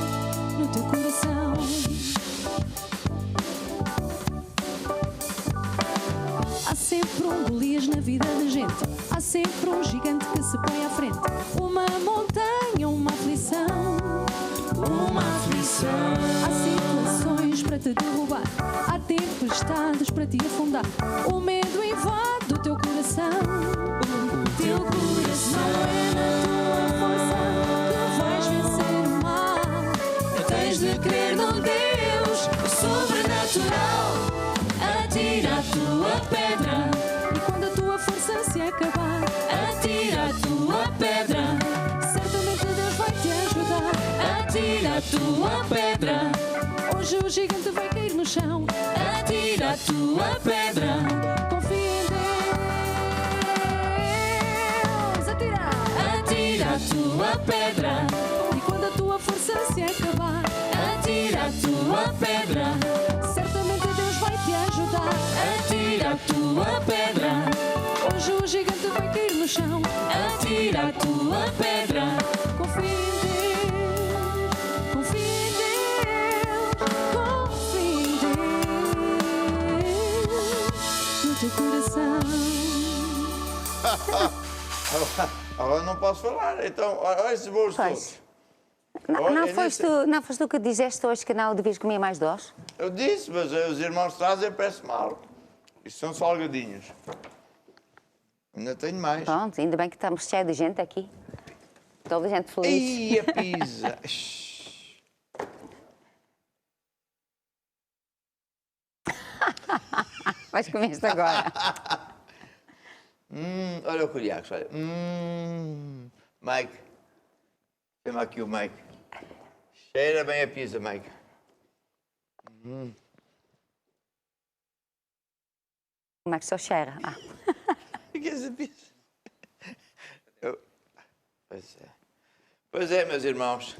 Deus, no teu coração. Há sempre um Golias na vida da gente. Há sempre um gigante que se põe à frente. Uma montanha, uma aflição. Uma aflição. Há situações para te derrubar. Há tempestades para te afundar. O medo invade o teu coração. O teu coração. Não é na tua força que vais vencer o mal. Tens de crer num Deus sobrenatural. Atira a tua pedra. E quando a tua força se acabar, Atira a tua pedra. certamente Deus vai te ajudar. Atira a tua pedra. Hoje o gigante vai cair no chão. Atira a tua pedra. Confia em Deus. Atira. Atira a tua pedra. E quando a tua força se acabar, Atira a tua pedra. certamente Deus vai te ajudar. Atira a tua pedra. Hoje o gigante vai cair no chão. Atira a tua pedra. Confia em Deus. Confia em Deus. Confia em Deus. No teu coração. Agora não posso falar, então olha esses bolos Pois. todos. Não, Olha, não, foste tu que disseste hoje que não devias comer mais doce? Eu disse, mas os irmãos trazem, parece mal. Isto são salgadinhos. Ainda tenho mais. Pronto, ainda bem que estamos cheios de gente aqui. Toda a gente feliz. Ih, a pizza. Vais comer isto agora. Olha o colhares, olha. Mike. Chama aqui o Mike. Cheira bem a pizza, Mike. Como é que só cheira? Ah. O que é essa pizza? Pois é, meus irmãos.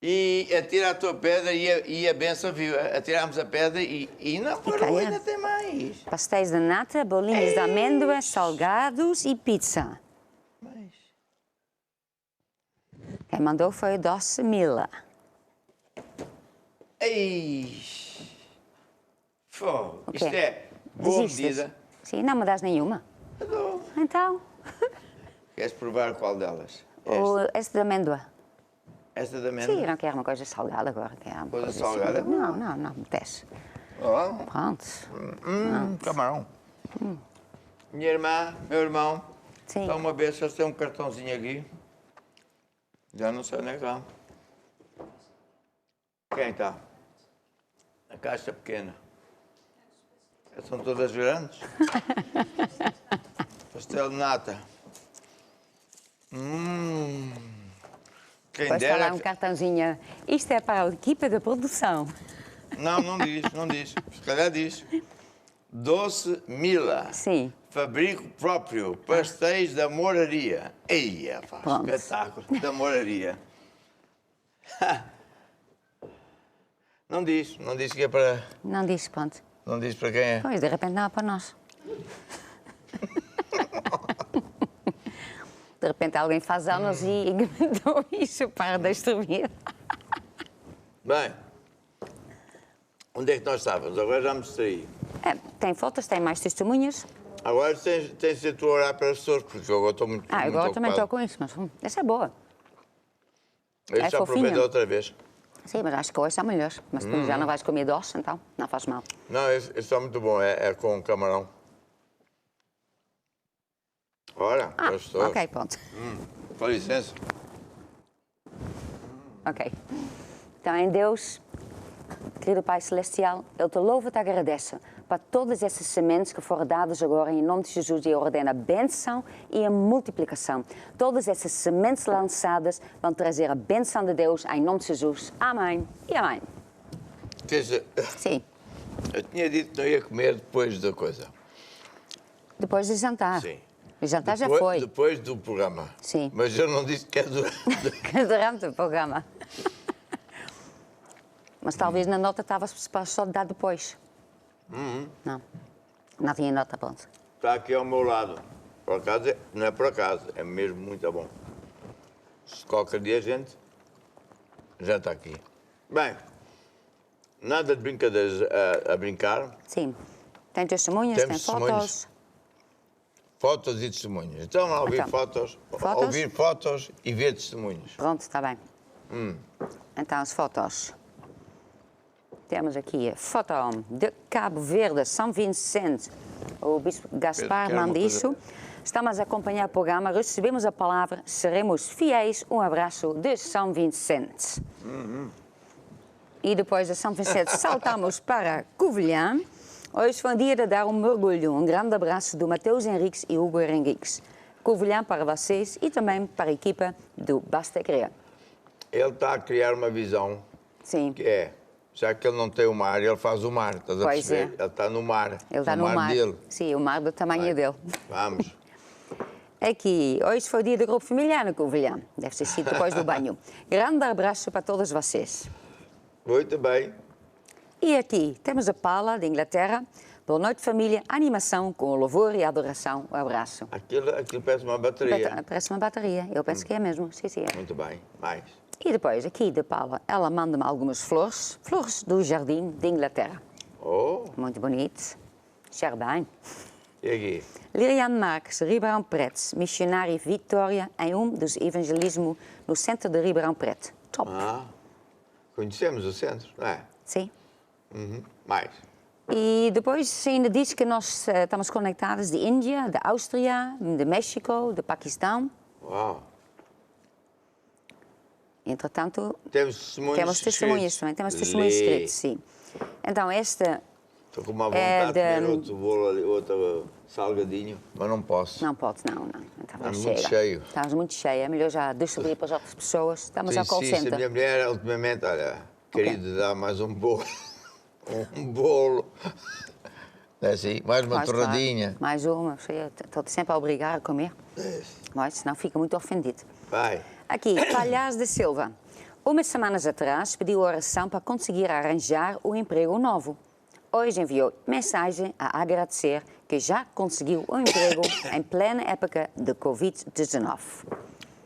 E atira a tua pedra e a benção viu. Atirámos a pedra e não parou, calhar. ainda tem mais. Pastéis de nata, bolinhos de amêndoas, salgados e pizza. Mais. Quem mandou foi o Doce Mila. Ei! Fogo. O quê? Isto é boa Desistes? medida. Sim, não me das nenhuma. Adoro. Então, Queres provar qual delas? esse de amêndoa. Esta da amêndoa? Sim, não quero uma coisa salgada agora. Quero uma Coisa assim. salgada? Não, me desce. Oh. Pronto. Camarão. Minha irmã, meu irmão, Sim. está uma vez, eles têm um cartãozinho aqui. Já não sei onde é que está. Quem está? A caixa pequena. São todas grandes. Pastel de nata. Quem Depois está dera. lá um cartãozinho. Isto é para a equipa da produção. Não diz. Se calhar diz. Doce Mila. Sim. Fabrico próprio. Pastéis da Moraria. Eia, pá, Pronto. espetáculo. Da Moraria. Não diz que é para. Não disse, pronto. Não diz para quem é. Pois, de repente não é para nós. De repente alguém faz anos e mandou isso para destruir. Bem, onde é que nós estávamos? Agora já me distraí. Tem fotos, tem mais testemunhas. Agora tens de ser tu a orar para as pessoas, porque eu agora estou muito muito Agora também estou ocupado. com isso, mas essa é boa. Eu é já fofinho. aproveito outra vez. Sim, mas acho que hoje está melhor. Mas tu já não vais comer doce, então não faz mal. Não, esse está muito bom, é com camarão. Ora, gostou. Ok, pronto. Com licença. Ok. Então, em Deus, querido Pai Celestial, eu te louvo e te agradeço para todas essas sementes que foram dadas agora em nome de Jesus e eu ordeno a bênção e a multiplicação. Todas essas sementes lançadas vão trazer a bênção de Deus em nome de Jesus. Amém e amém. Quer dizer, Sim. eu tinha dito que não ia comer depois da coisa. Depois de jantar. Sim. O jantar já Depois- foi. Depois do programa. Sim. Mas eu não disse que é durante. Durante o programa. Mas talvez na nota estava só de dar depois. Não. Não tinha nota, pronto. Está aqui ao meu lado. Por acaso, não é por acaso, é mesmo muito bom. Se qualquer dia a gente já está aqui. Bem, nada de brincadeiras a brincar. Sim. Tem testemunhas, Temos tem testemunhas. fotos. Fotos e testemunhas. Então, a ouvir Então, fotos, fotos? ouvir fotos e ver testemunhos. Pronto, está bem. Então, as fotos. Temos aqui a foto de Cabo Verde, São Vicente. O bispo Gaspar quer uma Mandicho. Estamos a acompanhar o programa, recebemos a palavra, seremos fiéis. Um abraço de São Vicente. E depois de São Vicente saltamos para Covilhã. Hoje foi um dia de dar um mergulho. Um grande abraço do Mateus Henriques e Hugo Henriques. Covilhã para vocês e também para a equipa do Basta Crer. Ele está a criar uma visão Sim. que é, já que ele não tem o mar, ele faz o mar. Estás a Pois perceber? é. Ele está no mar. Ele está no mar. dele. Sim, o mar do tamanho Vai. dele. Vamos. Aqui, hoje foi o dia do grupo familiar no Covilhã. Deve ter sido depois do banho. Grande abraço para todos vocês. Muito bem. E aqui temos a Paula, de Inglaterra. Boa noite, família. Animação com louvor e adoração. Um abraço. Aquilo parece uma bateria. Parece uma bateria. Eu penso que é mesmo. Sim, sim. É. Muito bem. Mais. E depois, aqui de Paula, ela manda-me algumas flores. Flores do jardim de Inglaterra. Oh, Muito bonito. Jardim. e aqui? Liriane Marques, Ribeirão Preto, missionária Vitória em dos evangelismo no centro de Ribeirão Preto. Top. Ah, conhecemos o centro, não é? Sim. Mais. E depois ainda diz que nós estamos conectados de Índia, de Áustria, de México, de Paquistão. Uau. Entretanto, Temos testemunhos temos testemunhas também. Temos testemunhos Lê. escritos, sim. Então, esta... Estou com uma É vontade de comer de- outro bolo ali, outro salgadinho, mas não posso. Não pode, não. Estamos muito cheio. Estamos muito cheio. É melhor já distribuir para as outras pessoas. Estamos ao call Sim, a center. minha mulher, ultimamente, olha, querido, dá mais um bolo. Um bolo. É assim, mais uma Claro, torradinha. mais uma. Estou sempre a obrigar a comer. Mas senão fica muito ofendido. Vai. Aqui, Palhares da Silva. Umas semanas atrás pediu oração para conseguir arranjar um emprego novo. Hoje enviou mensagem a agradecer que já conseguiu um emprego em plena época de Covid-19.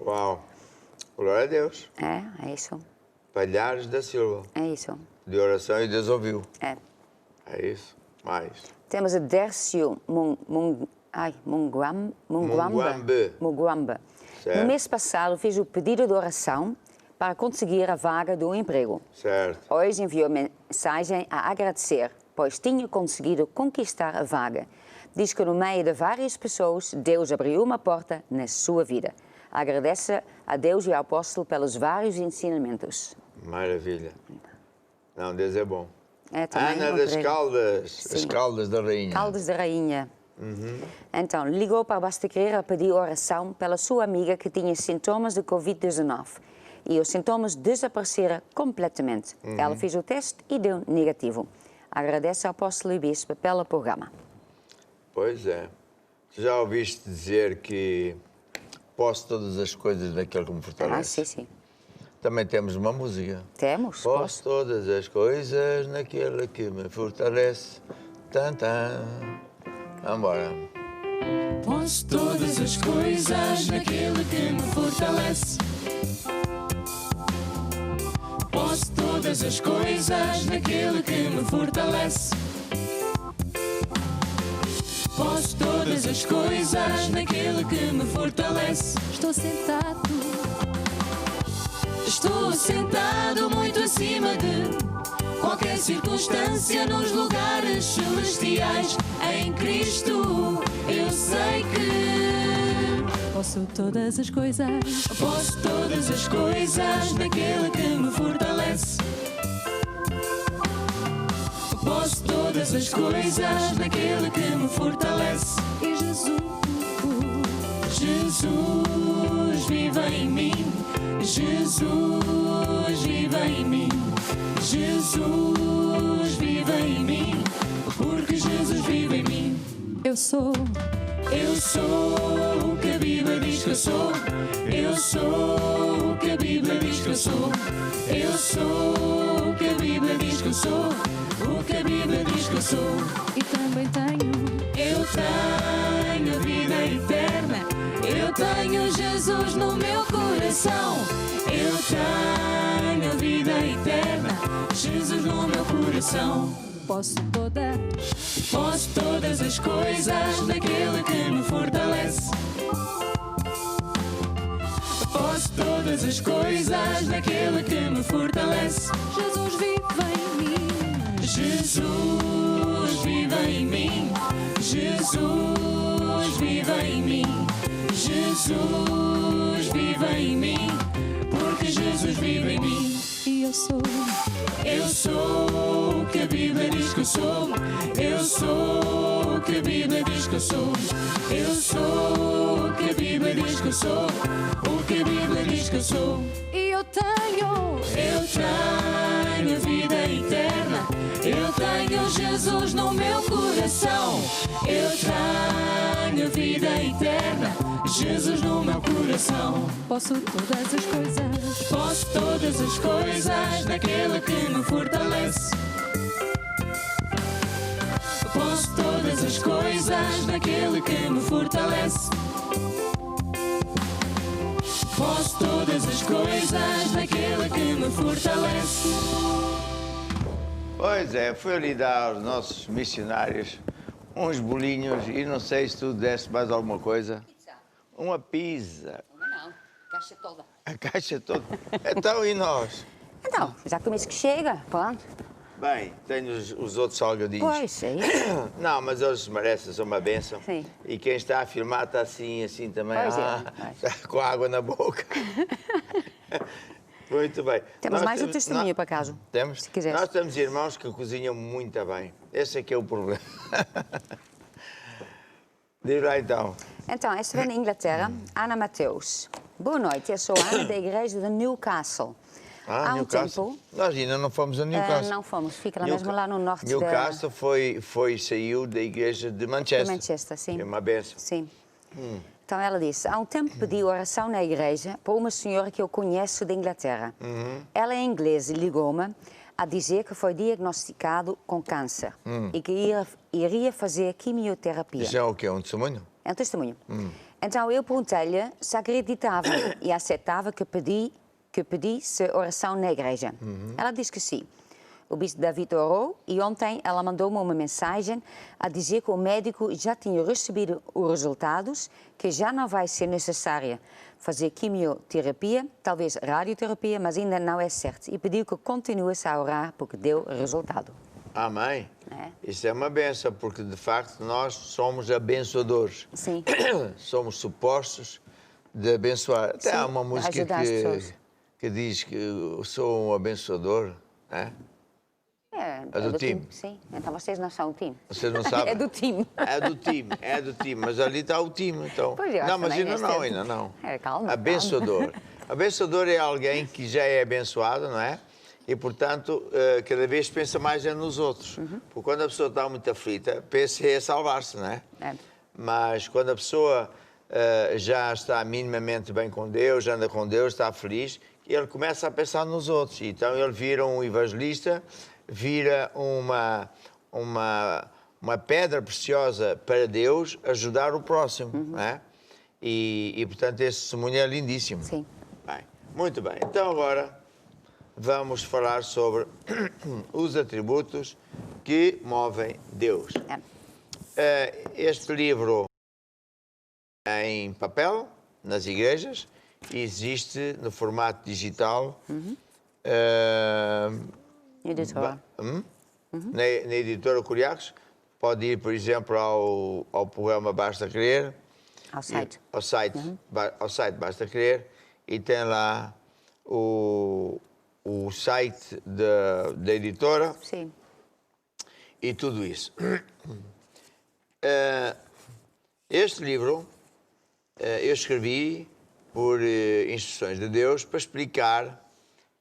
Uau. Glória a Deus. É isso. Palhares da Silva. É isso. De oração e Deus ouviu. É. É isso. Mais. Temos a Dércio Munguamba. Munguambe. Munguamba. Certo. No mês passado fiz o pedido de oração para conseguir a vaga do emprego. Certo. Hoje enviou mensagem a agradecer, pois tinha conseguido conquistar a vaga. Diz que no meio de várias pessoas, Deus abriu uma porta na sua vida. Agradece a Deus e ao apóstolo pelos vários ensinamentos. Maravilha. Não, Deus é bom. É, também Ana das outra- Caldas. Sim. As Caldas da Rainha. Caldas da Rainha. Então, ligou para Basta Querer a pedir oração pela sua amiga que tinha sintomas de Covid-19. E os sintomas desapareceram completamente. Ela fez o teste e deu negativo. Agradece ao apóstolo e bispo pelo programa. Pois é. Tu já ouviste dizer que posso todas as coisas daquele que me fortalece? Ah, sim. Também temos uma música. Temos? Posso todas as coisas naquele que me fortalece. Tan. Vambora. Posso todas as coisas naquele que me fortalece. Posso todas as coisas naquele que me fortalece. Posso todas as coisas naquele que me fortalece. Estou sentado muito acima de qualquer circunstância nos lugares celestiais. Em Cristo eu sei que Posso todas as coisas. posso todas as coisas naquele que me fortalece. Posso todas as coisas naquele que me fortalece. E Jesus vive em mim. Jesus vive em mim. Jesus vive em mim. Porque Jesus vive em mim. eu sou. Eu sou o que a Bíblia diz que eu sou. Eu sou o que a Bíblia diz que eu sou. Eu sou o que a Bíblia diz que eu sou. O que a Bíblia diz que eu sou. E também tenho. Eu tenho vida eterna. Eu tenho Jesus no meu coração. Eu tenho vida eterna. Jesus no meu coração. Posso todas as coisas naquele que me fortalece. Posso todas as coisas naquele que me fortalece. Jesus vive em mim. Jesus vive em mim. Jesus vive em mim. Jesus vive em mim. Porque Jesus vive em mim. E eu sou. Eu sou o que a Bíblia diz que eu sou. Eu sou o que a Bíblia diz que eu sou. Eu sou o que a Bíblia diz que eu sou. O que a Bíblia diz que eu sou. E eu tenho. Eu tenho vida eterna. Eu tenho Jesus no meu coração. Eu tenho vida eterna. Jesus no meu coração. Posso todas as coisas. Posso todas as coisas naquele que me fortalece. Posso todas as coisas naquele que me fortalece. Posso todas as coisas naquele que me fortalece. Pois é, fui ali dar aos nossos missionários uns bolinhos e não sei se tu deste mais alguma coisa. Uma pizza. Não, caixa toda. A caixa toda. Então, e nós? Então, já que isso que chega, pronto. Bem, tenho os outros salgadinhos. Pois, é. Não, mas eles merecem, são uma bênção. Sim. E quem está a filmar está assim também. Pois é, Está com água na boca. Muito bem. Temos Nós mais um testemunho, por acaso. Temos? Se quiseres. Nós temos irmãos que cozinham muito bem. Esse é que é o problema. Diz lá então. Então, esta vem na Inglaterra, Ana Mateus. Boa noite, eu sou a Ana da igreja de Newcastle. Há um Newcastle. tempo... Nós ainda não fomos a Newcastle. não fomos, fica lá mesmo lá no norte Newcastle saiu da igreja de Manchester. de Manchester, sim. É uma benção. Sim. Então ela disse, há um tempo pedi oração na igreja para uma senhora que eu conheço da Inglaterra. Ela é inglesa e ligou-me a dizer que foi diagnosticado com câncer e que iria fazer quimioterapia. Isso é o quê? Um testemunho? É um testemunho. Então eu perguntei-lhe se acreditava e aceitava que pedisse oração na igreja. Ela disse que sim. O bispo David orou e ontem ela mandou-me uma mensagem a dizer que o médico já tinha recebido os resultados, que já não vai ser necessária fazer quimioterapia, talvez radioterapia, mas ainda não é certo. E pediu que continuasse a orar porque deu resultado. Amém. É. Isso é uma benção, porque de facto nós somos abençoadores. Sim. Somos supostos de abençoar. Até Sim, há uma música ajudar as pessoas. que diz que eu sou um abençoador. É do time. Sim, então vocês não são o time. Vocês não sabem? É do time. É do time, mas ali está o time. Então. Pois eu Não, acho mas também ainda neste não, tempo. ainda não. É, calma. Abençoador. Abençoador é alguém que já é abençoado, não é? E, portanto, cada vez pensa mais nos outros. Porque quando a pessoa está muito aflita, pensa em salvar-se, não é? É. Mas quando a pessoa já está minimamente bem com Deus, anda com Deus, está feliz, ele começa a pensar nos outros. Então ele vira um evangelista, vira uma pedra preciosa para Deus ajudar o próximo, não é? E, portanto, esse testemunho é lindíssimo. Sim. Bem, muito bem. Então agora vamos falar sobre os atributos que movem Deus. Este livro é em papel, nas igrejas, e existe no formato digital. Editora. Na editora Curiacos. Pode ir, por exemplo, ao programa Basta Querer. Ao site. Ao site Basta Querer, e tem lá o site da editora. Sim. E tudo isso. Este livro eu escrevi por instruções de Deus para explicar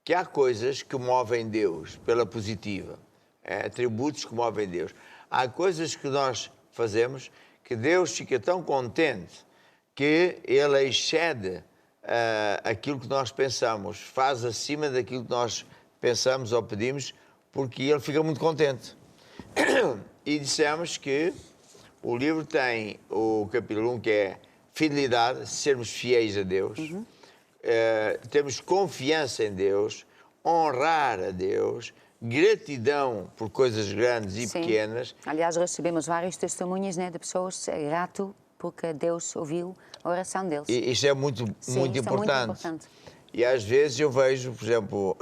que há coisas que movem Deus pela positiva, atributos que movem Deus. Há coisas que nós fazemos que Deus fica tão contente que Ele excede aquilo que nós pensamos, faz acima daquilo que nós pensamos ou pedimos, porque Ele fica muito contente. E dissemos que o livro tem o capítulo 1, que é fidelidade, sermos fiéis a Deus, temos confiança em Deus, honrar a Deus, gratidão por coisas grandes e pequenas. Aliás, recebemos vários testemunhos, né, de pessoas grato porque Deus ouviu a oração deles. E isto é muito, muito importante. E às vezes eu vejo, por exemplo,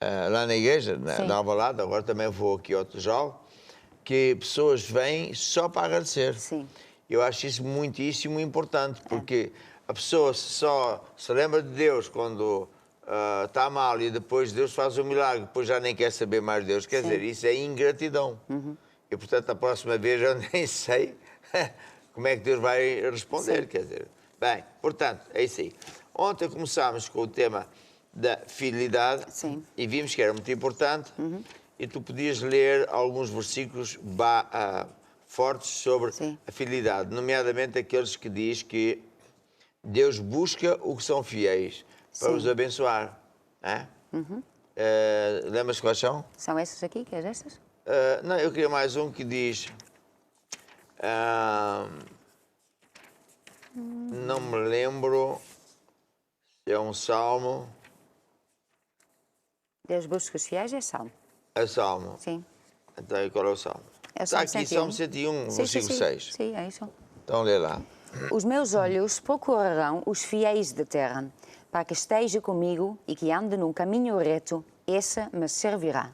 lá na igreja, na Alvalade, agora também vou aqui ao Tejal, que pessoas vêm só para agradecer. Sim. Eu acho isso muitíssimo importante, porque a pessoa só se lembra de Deus quando está mal e depois Deus faz um milagre, depois já nem quer saber mais de Deus. Quer dizer, isso é ingratidão. E, portanto, a próxima vez eu nem sei como é que Deus vai responder. Quer dizer, bem, portanto, é isso aí. Ontem começámos com o tema da fidelidade e vimos que era muito importante. E tu podias ler alguns versículos fortes sobre a fidelidade, nomeadamente aqueles que diz que Deus busca o que são fiéis para os abençoar. Lembras quais são? São essas aqui, que é essas? Não, eu queria mais um que diz... não me lembro se é um salmo. Deus busca os fiéis, é salmo. É salmo? Sim. Então, qual é o salmo? É o Está salmo aqui, Salmo 101, versículo 6. Sim, é isso. Então, lê lá. Os meus olhos procurarão os fiéis da terra, para que esteja comigo e que ande num caminho reto, essa me servirá.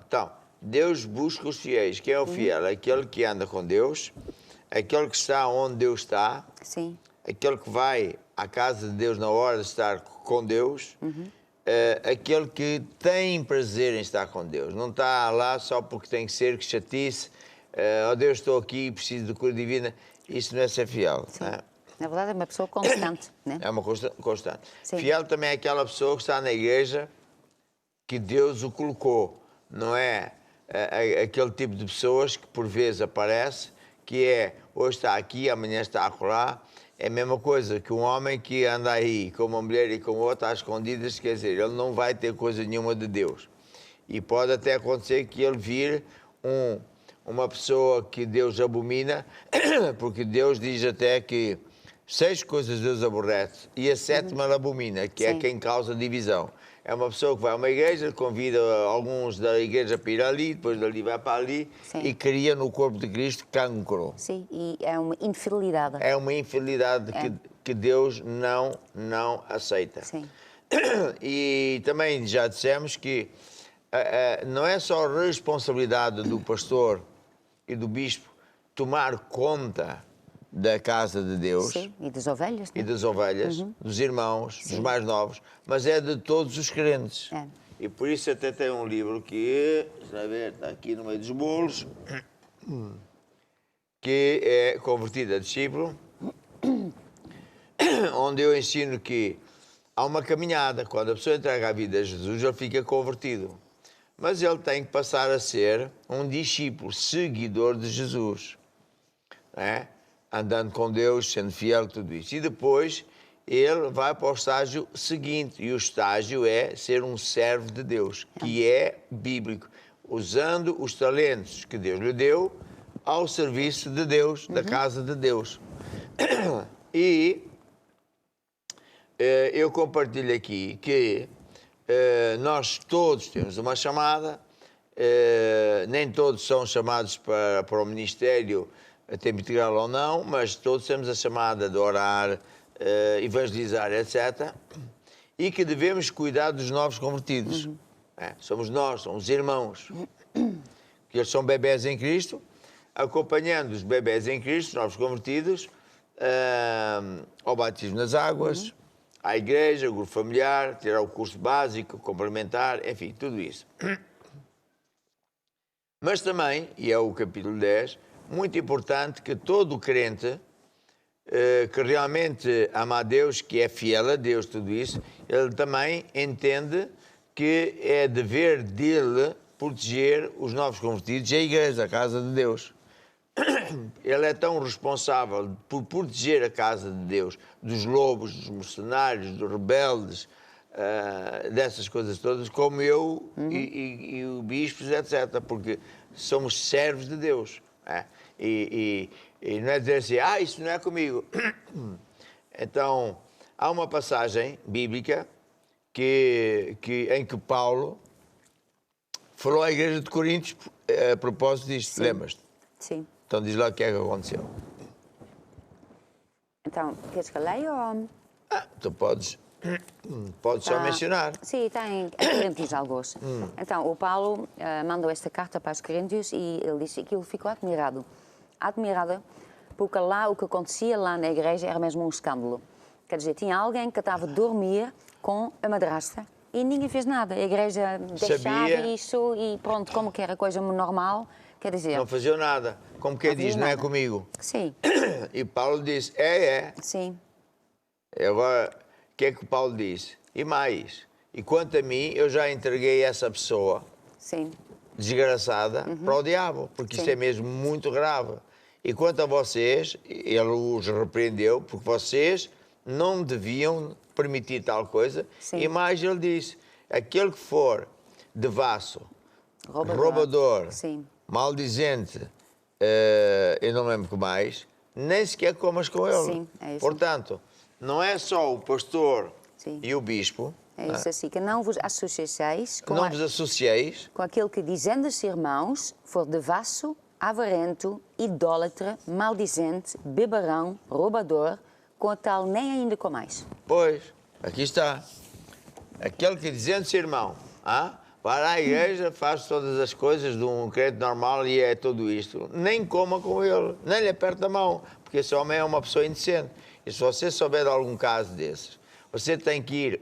Então, Deus busca os fiéis. Quem é o fiel? Aquele que anda com Deus, aquele que está onde Deus está, aquele que vai à casa de Deus na hora de estar com Deus, aquele que tem prazer em estar com Deus. Não está lá só porque tem que ser, que chatice, oh Deus, estou aqui, preciso de cura divina. Isso não é ser fiel. Não é? Na verdade, é uma pessoa constante, né? É uma constante. Fiel também é aquela pessoa que está na igreja que Deus o colocou. Não é aquele tipo de pessoas que por vezes aparece, que hoje está aqui, amanhã está acolá. É a mesma coisa que um homem que anda aí com uma mulher e com outra às escondidas, quer dizer, ele não vai ter coisa nenhuma de Deus. E pode até acontecer que ele vire uma pessoa que Deus abomina, porque Deus diz até que 6 coisas Deus aborrece e a 7ª ela abomina, que é Sim. quem causa divisão. É uma pessoa que vai a uma igreja, convida alguns da igreja para ir ali, depois dali vai para ali Sim. e cria no corpo de Cristo cancro. Sim, e é uma infidelidade. É uma infidelidade que Deus não aceita. Sim. E também já dissemos que não é só responsabilidade do pastor e do bispo tomar conta da casa de Deus. Sim, e das ovelhas, E né? das ovelhas, dos irmãos, dos mais novos, mas é de todos os crentes. É. E por isso até tem um livro que, está a ver, está aqui no meio dos bolos, que é Convertido a Discípulo, onde eu ensino que há uma caminhada. Quando a pessoa entrega a vida a Jesus, ele fica convertido. Mas ele tem que passar a ser um discípulo, seguidor de Jesus. Não é? Andando com Deus, sendo fiel, tudo isso. E depois ele vai para o estágio seguinte, e o estágio é ser um servo de Deus, que é bíblico, usando os talentos que Deus lhe deu ao serviço de Deus, da casa de Deus. E eu compartilho aqui que nós todos temos uma chamada, nem todos são chamados para o ministério a tempo integral ou não, mas todos temos a chamada de orar, evangelizar, etc. E que devemos cuidar dos novos convertidos. Somos nós, somos irmãos, que eles são bebés em Cristo, acompanhando os bebés em Cristo, novos convertidos, ao batismo nas águas, à igreja, ao grupo familiar, tirar o curso básico, complementar, enfim, tudo isso. Mas também, e é o capítulo 10, muito importante que todo crente que realmente ama a Deus, que é fiel a Deus, tudo isso, ele também entende que é dever dele proteger os novos convertidos e a igreja, a casa de Deus. Ele é tão responsável por proteger a casa de Deus dos lobos, dos mercenários, dos rebeldes, dessas coisas todas, como eu e os bispos, etc. Porque somos servos de Deus. E não é dizer assim, isso não é comigo. Então, há uma passagem bíblica em que Paulo falou à igreja de Coríntios a propósito disto, lembras-te? Sim. Então diz lá o que é que aconteceu. Então, queres que eu leia ou... Tu podes só mencionar. Sim, tem Coríntios alguns. Então, o Paulo mandou esta carta para os Coríntios e ele disse que ele ficou admirado. Admirado porque lá o que acontecia lá na igreja era mesmo um escândalo. Quer dizer, tinha alguém que estava a dormir com a madrasta e ninguém fez nada. A igreja deixava isso e pronto, como que era coisa normal, quer dizer... Não faziam nada. Como quem diz, não é nada. comigo. Sim. E Paulo disse, é. Sim. Agora, o que é que Paulo disse? E mais, e quanto a mim, eu já entreguei essa pessoa Sim. desgraçada para o diabo, porque isso Sim. é mesmo muito grave. E quanto a vocês, ele os repreendeu, porque vocês não deviam permitir tal coisa. Sim. E mais ele disse, aquele que for devasso, Roubador. roubador, Sim. maldizente, eu não lembro o que mais, nem sequer comas com ele. Sim, é isso. Portanto, não é só o pastor Sim. e o bispo, É isso assim, que não vos associeis com, não vos associeis, com aquele que, dizendo-se irmãos, for devasso, avarento, idólatra, maldizente, beberrão, roubador, com a tal nem ainda comais. pois, aqui está. Aquele que dizendo-se irmão, vai à igreja, faz todas as coisas de um crente normal e é tudo isto. Nem coma com ele, nem lhe aperta a mão, porque esse homem é uma pessoa indecente. E se você souber de algum caso desses, você tem que ir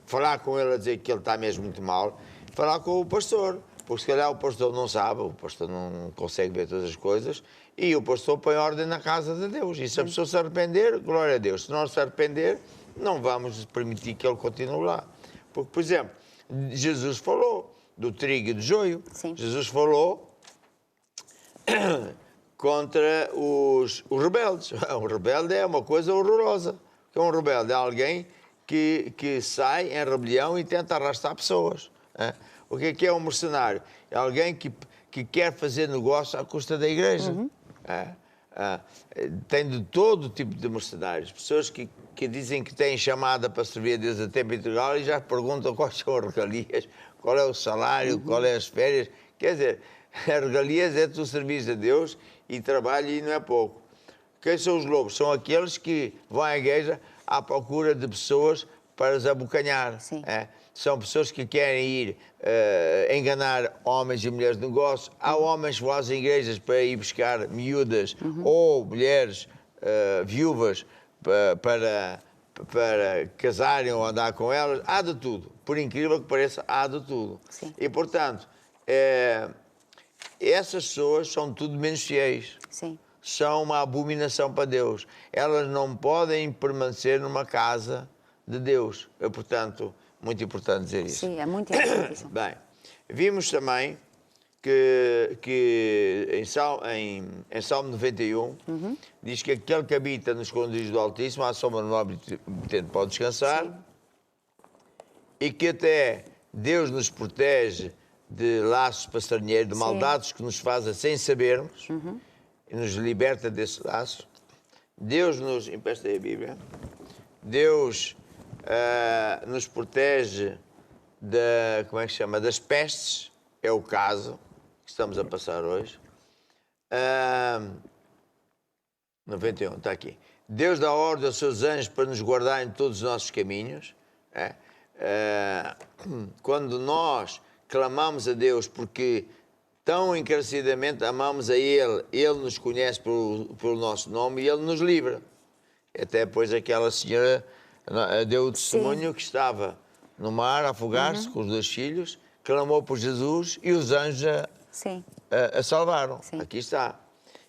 falar com ele a dizer que ele está mesmo muito mal, falar com o pastor, porque se calhar o pastor não sabe, o pastor não consegue ver todas as coisas, e o pastor põe ordem na casa de Deus. E se a pessoa se arrepender, glória a Deus. Se não se arrepender, não vamos permitir que ele continue lá. Porque, por exemplo, Jesus falou do trigo e do joio. Sim. Jesus falou contra os rebeldes. O rebelde é uma coisa horrorosa. Um rebelde é alguém que sai em rebelião e tenta arrastar pessoas. O que é um mercenário? É alguém que quer fazer negócio à custa da igreja. tem de todo tipo de mercenários. Pessoas que dizem que têm chamada para servir a Deus a tempo integral e já perguntam quais são as regalias, qual é o salário, qual é as férias. Quer dizer, as regalias é tu servires a Deus e trabalho e não é pouco. Quem são os lobos? São aqueles que vão à igreja à procura de pessoas para os abocanhar. São pessoas que querem ir enganar homens e mulheres de negócio. Há homens que vão às igrejas para ir buscar miúdas ou mulheres viúvas para casarem ou andar com elas. Há de tudo. Por incrível que pareça, há de tudo. Sim. E, portanto, essas pessoas são tudo menos fiéis. Sim. São uma abominação para Deus. Elas não podem permanecer numa casa de Deus. É, portanto, muito importante dizer isso. Sim, é muito importante isso. Bem, vimos também que em Salmo 91 diz que aquele que habita no esconderijo do Altíssimo, à sombra do Omnipotente pode descansar. Sim. E que até Deus nos protege de laços passarinheiros, de maldades que nos fazem sem sabermos, e nos liberta desses laços. Deus nos... Emprestei a Bíblia. Deus nos protege como é que se chama? Das pestes, é o caso que estamos a passar hoje. 91, está aqui. Deus dá ordem aos seus anjos para nos guardar em todos os nossos caminhos. Quando nós clamamos a Deus porque tão encarecidamente amamos a Ele, Ele nos conhece pelo nosso nome e Ele nos livra. Até depois aquela senhora deu o testemunho que estava no mar a afogar-se com os 2 filhos, clamou por Jesus e os anjos a salvaram. Sim. Aqui está.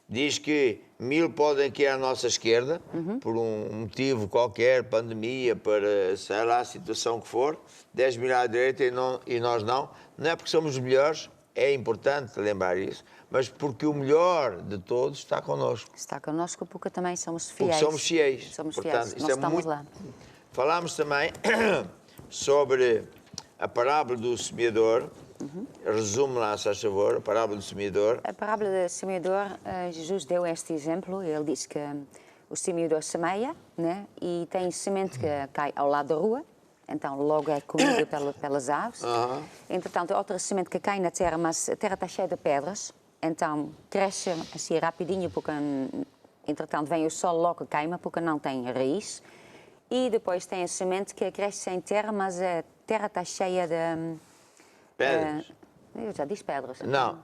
Diz que 1000 podem cair à nossa esquerda, por um motivo qualquer, pandemia, para, sei lá, a situação que for, 10.000 à direita e nós não. Não é porque somos melhores, é importante lembrar isso, mas porque o melhor de todos está connosco. Está connosco porque também somos fiéis. Porque somos fiéis. Somos Portanto, fiéis, nós estamos lá. Falámos também sobre a parábola do semeador. Resume lá, se faz favor, a parábola do semeador. A parábola do semeador, Jesus deu este exemplo. Ele disse que o semeador semeia, né? E tem semente que cai ao lado da rua, então logo é comida pelas aves. Entretanto, outra semente que cai na terra, mas a terra está cheia de pedras, então cresce assim rapidinho, porque entretanto vem o sol, logo queima, porque não tem raiz. E depois tem a semente que cresce em terra, mas a terra está cheia de... Pedras? Eu já disse pedras. Não,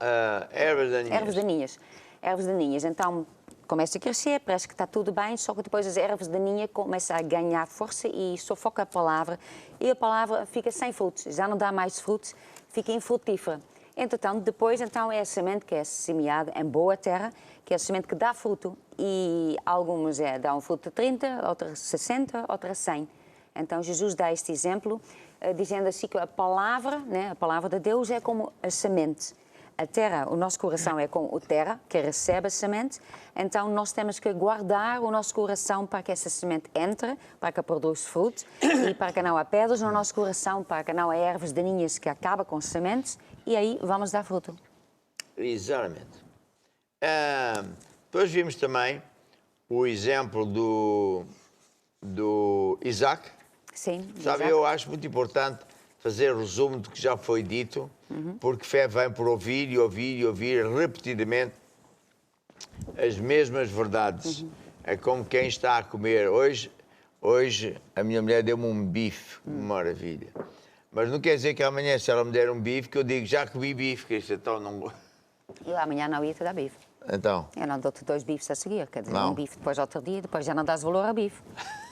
ervas daninhas. Ervas daninhas. Então começa a crescer, parece que está tudo bem, só que depois as ervas daninhas começam a ganhar força e sufoca a palavra. E a palavra fica sem frutos, já não dá mais frutos, fica infrutífera. Entretanto, depois então, é a semente que é semeada em boa terra, que é a semente que dá fruto. E algumas dão um fruto de 30, outras 60, outras 100. Então Jesus dá este exemplo, dizendo assim que a palavra, né, a palavra de Deus é como a semente. A terra, o nosso coração é como a terra, que recebe a semente. Então nós temos que guardar o nosso coração para que essa semente entre, para que produza fruto, e para que não há pedras no nosso coração, para que não há ervas daninhas que acabam com as sementes, e aí vamos dar fruto. Exatamente. Depois vimos também o exemplo do Isaac. Sim, sabe, eu acho muito importante fazer resumo do que já foi dito, porque fé vem por ouvir e ouvir e ouvir repetidamente as mesmas verdades. É como quem está a comer. Hoje a minha mulher deu-me um bife, maravilha. Mas não quer dizer que amanhã, se ela me der um bife, que eu digo, já comi bife, que isto então não... Eu amanhã não ia te dar bife. Então? Eu não dou-te 2 bifes a seguir, quer dizer, um bife depois outro dia, depois já não dás valor a bife.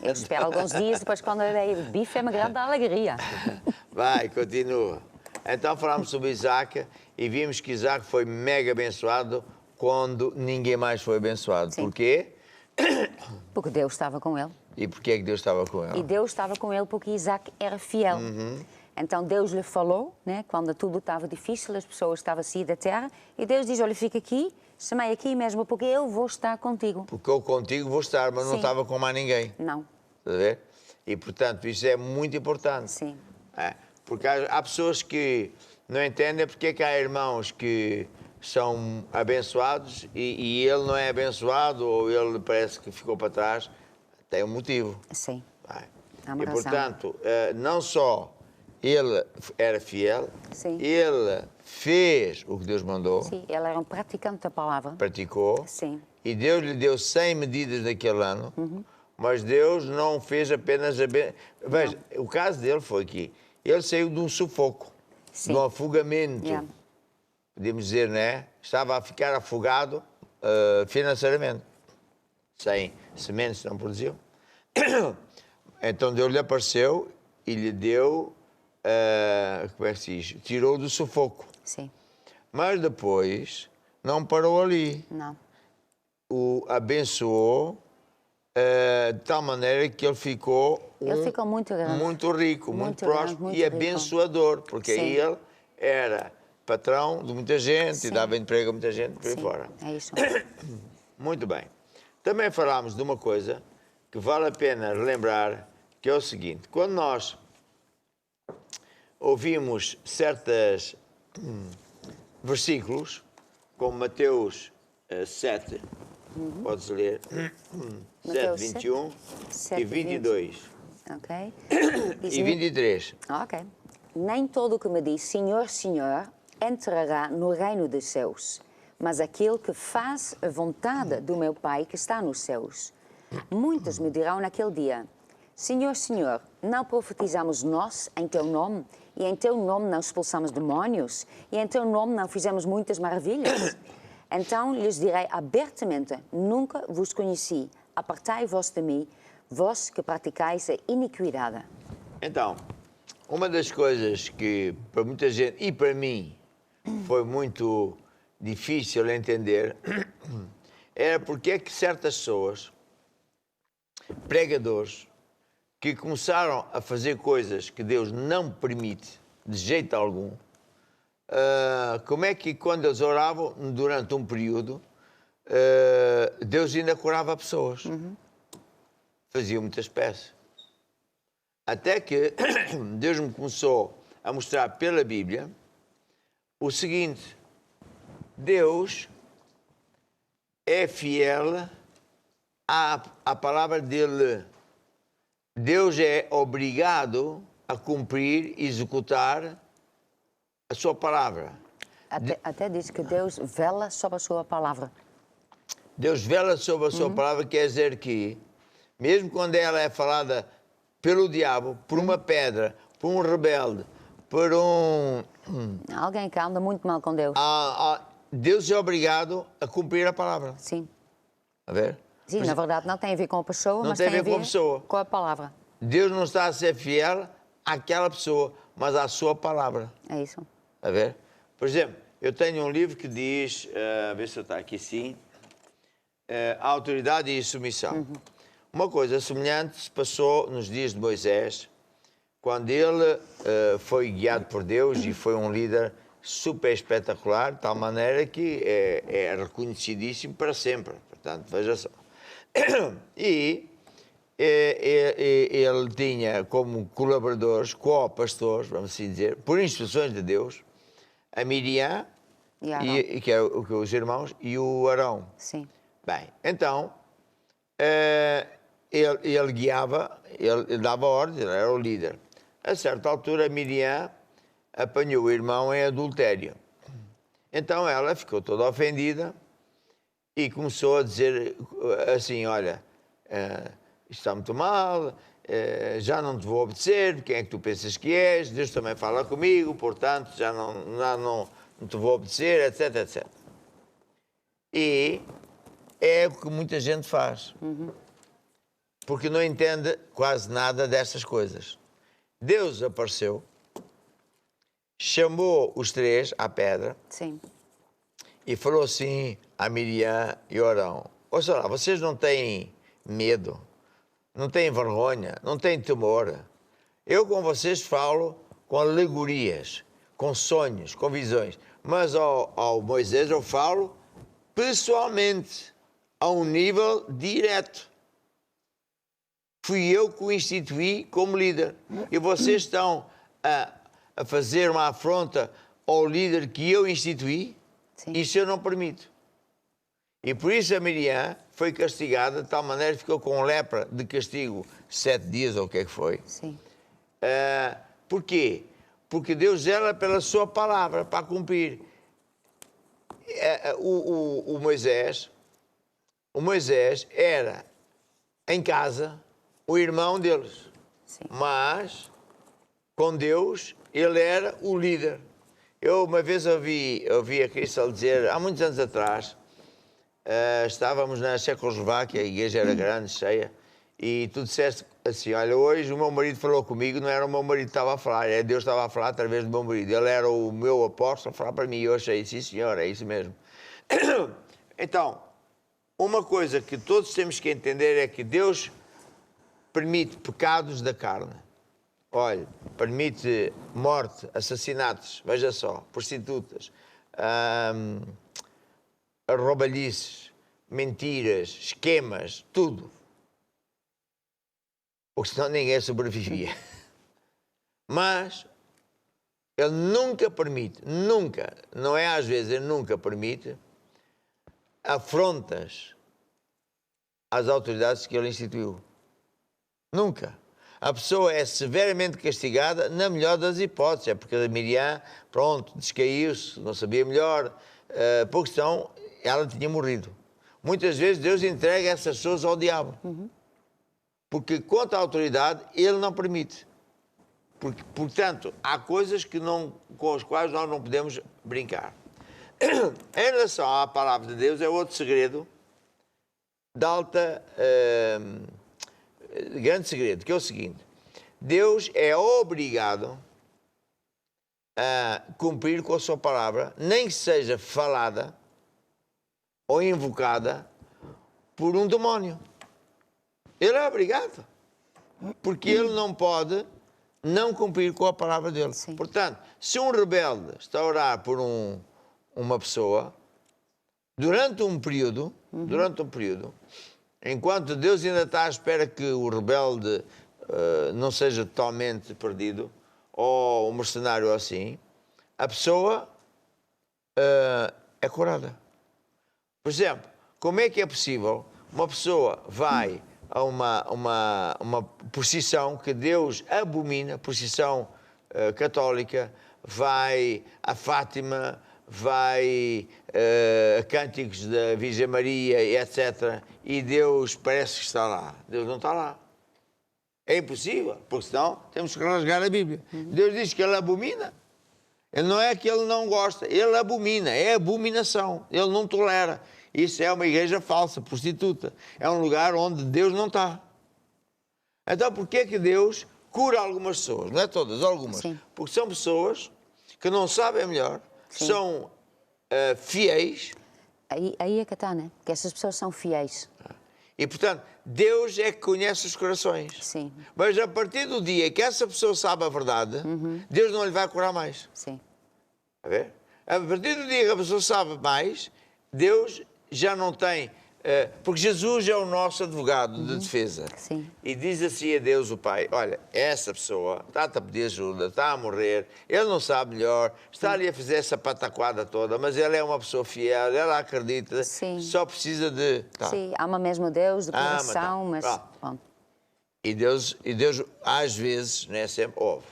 Eu espero alguns dias, depois quando eu der bife é uma grande alegria. Vai, continua. Então falámos sobre Isaac e vimos que Isaac foi mega abençoado quando ninguém mais foi abençoado. Sim. Porquê? Porque Deus estava com ele. E porquê é que Deus estava com ele? E Deus estava com ele porque Isaac era fiel. Então Deus lhe falou, né, quando tudo estava difícil, as pessoas estavam a sair da terra, e Deus diz, olha, fica aqui, semeia aqui mesmo, porque eu vou estar contigo. Porque eu contigo vou estar, mas não estava com mais ninguém. Não. Está a ver? E, portanto, isso é muito importante. Sim. Porque há pessoas que não entendem porque é que há irmãos que são abençoados e ele não é abençoado ou ele parece que ficou para trás, tem um motivo. Sim. Vai. Há uma E, razão. portanto, não só ele era fiel, Sim. ele fez o que Deus mandou, Sim, ele era um praticante da palavra. praticou, Sim. e Deus lhe deu 100 medidas naquele ano, mas Deus não fez apenas a... Veja, o caso dele foi que ele saiu de um sufoco, Sim. de um afogamento, Yeah. podemos dizer, não é? Estava a ficar afogado financeiramente, sem sementes, não produziu. Então Deus lhe apareceu e lhe deu, como é que se diz? Tirou do sufoco. Sim. Mas depois não parou ali. Não. O abençoou de tal maneira que ele ficou Ele ficou muito grande. muito rico, muito Muito próspero grande, muito e rico. abençoador, porque Sim. aí ele era patrão de muita gente Sim. e dava emprego a muita gente por aí Sim, fora. é isso. Muito bem. Também falámos de uma coisa que vale a pena relembrar, que é o seguinte: quando nós ouvimos certos versículos, como Mateus 7, podes ler, 7, Mateus 21 7, e 22 Ok. e 23. Ok. Nem todo o que me diz Senhor, Senhor entrará no reino dos céus, mas aquele que faz a vontade do meu Pai que está nos céus. Muitos me dirão naquele dia: Senhor, Senhor, não profetizamos nós em teu nome, e em teu nome não expulsamos demónios, e em teu nome não fizemos muitas maravilhas? Então lhes direi abertamente: nunca vos conheci, apartai-vos de mim, vós que praticais a iniquidade. Então, uma das coisas que para muita gente e para mim foi muito difícil entender era porque é que certas pessoas, pregadores, que começaram a fazer coisas que Deus não permite de jeito algum, como é que quando eles oravam durante um período, Deus ainda curava pessoas. Fazia muitas peças. Até que Deus me começou a mostrar pela Bíblia o seguinte: Deus é fiel à palavra dele. Deus é obrigado a cumprir e executar a sua palavra. Até diz que Deus vela sobre a sua palavra. Deus vela sobre a sua palavra, quer dizer que, mesmo quando ela é falada pelo diabo, por uma pedra, por um rebelde, por Alguém que anda muito mal com Deus. Deus é obrigado a cumprir a palavra. Sim. A ver? Sim, na verdade não tem a ver com a pessoa, Não mas tem a ver com a pessoa. com a palavra. Deus não está a ser fiel àquela pessoa, mas à sua palavra. É isso. A ver? Por exemplo, eu tenho um livro que diz, vê se está aqui sim, a autoridade e submissão. Uma coisa semelhante se passou nos dias de Moisés, quando ele foi guiado por Deus e foi um líder super espetacular, de tal maneira que é reconhecidíssimo para sempre. Portanto, veja só. E ele tinha como colaboradores, co-pastores, vamos assim dizer, por instruções de Deus, a Miriam, E Arão. que é os irmãos, e o Arão. Sim. Bem, então, ele guiava, ele dava ordens, ele era o líder. A certa altura, a Miriam apanhou o irmão em adultério. Então ela ficou toda ofendida e começou a dizer assim: olha, isto está muito mal, já não te vou obedecer, quem é que tu pensas que és? Deus também fala comigo, portanto já não te vou obedecer, etc, etc. E é o que muita gente faz, porque não entende quase nada destas coisas. Deus apareceu, chamou os três à pedra. Sim. E falou assim a Miriam e Arão: ouça lá, vocês não têm medo, não têm vergonha, não têm temor. Eu com vocês falo com alegorias, com sonhos, com visões. Mas ao Moisés eu falo pessoalmente, a um nível direto. Fui eu que o instituí como líder. E vocês estão a fazer uma afronta ao líder que eu instituí? Sim. Isso eu não permito. E por isso a Miriam foi castigada de tal maneira que ficou com lepra de castigo 7 dias, ou o que é que foi. Sim. Porquê? Porque Deus zela pela sua palavra para cumprir. O Moisés era, em casa, o irmão deles. Sim. Mas, com Deus, ele era o líder. Eu uma vez ouvi a Cristal dizer, há muitos anos atrás, estávamos na Checoslováquia, a igreja era grande, cheia, e tu disseste assim, olha, hoje o meu marido falou comigo, não era o meu marido que estava a falar, é Deus que estava a falar através do meu marido. Ele era o meu apóstolo a falar para mim, e eu achei, sim senhor, é isso mesmo. Então, uma coisa que todos temos que entender é que Deus permite pecados da carne. Olha, permite morte, assassinatos, veja só, prostitutas, roubalhices, mentiras, esquemas, tudo. Porque senão ninguém sobrevivia. Mas ele nunca permite, nunca, não é às vezes, ele nunca permite afrontas às autoridades que ele instituiu. Nunca. A pessoa é severamente castigada na melhor das hipóteses. É porque a Miriam, pronto, descaiu-se, não sabia melhor. Por questão, ela tinha morrido. Muitas vezes Deus entrega essas pessoas ao diabo. Porque quanto à autoridade, ele não permite. Porque, portanto, há coisas com as quais nós não podemos brincar. Em relação à palavra de Deus, é outro segredo de grande segredo, que é o seguinte: Deus é obrigado a cumprir com a sua palavra, nem que seja falada ou invocada por um demónio. Ele é obrigado, porque ele não pode não cumprir com a palavra dele. Sim. Portanto, se um rebelde está a orar por uma pessoa, durante um período, enquanto Deus ainda está à espera que o rebelde não seja totalmente perdido, ou um mercenário assim, a pessoa é curada. Por exemplo, como é que é possível uma pessoa vai a uma procissão que Deus abomina, procissão católica, vai a Fátima, vai a cânticos da Virgem Maria, etc., e Deus parece que está lá. Deus não está lá. É impossível, porque senão temos que rasgar a Bíblia. Deus diz que ele abomina. Ele não é que ele não gosta, ele abomina, é abominação, ele não tolera. Isso é uma igreja falsa, prostituta. É um lugar onde Deus não está. Então, porquê que Deus cura algumas pessoas? Não é todas, algumas. Sim. Porque são pessoas que não sabem melhor, Sim. são fiéis. Aí é que está, né? Porque essas pessoas são fiéis. E, portanto, Deus é que conhece os corações. Sim. Mas a partir do dia que essa pessoa sabe a verdade, Deus não lhe vai curar mais. Sim. A ver? A partir do dia que a pessoa sabe mais, Deus já não tem... porque Jesus é o nosso advogado de defesa. Sim. E diz assim a Deus, o Pai, olha, essa pessoa está-te a pedir ajuda, está a morrer, ele não sabe melhor, está ali a fazer essa pataquada toda, mas ele é uma pessoa fiel, ela acredita, Sim. só precisa de... Tá. Sim, ama mesmo Deus, de coração, mas... Pronto. E Deus, às vezes, não é sempre, ouve.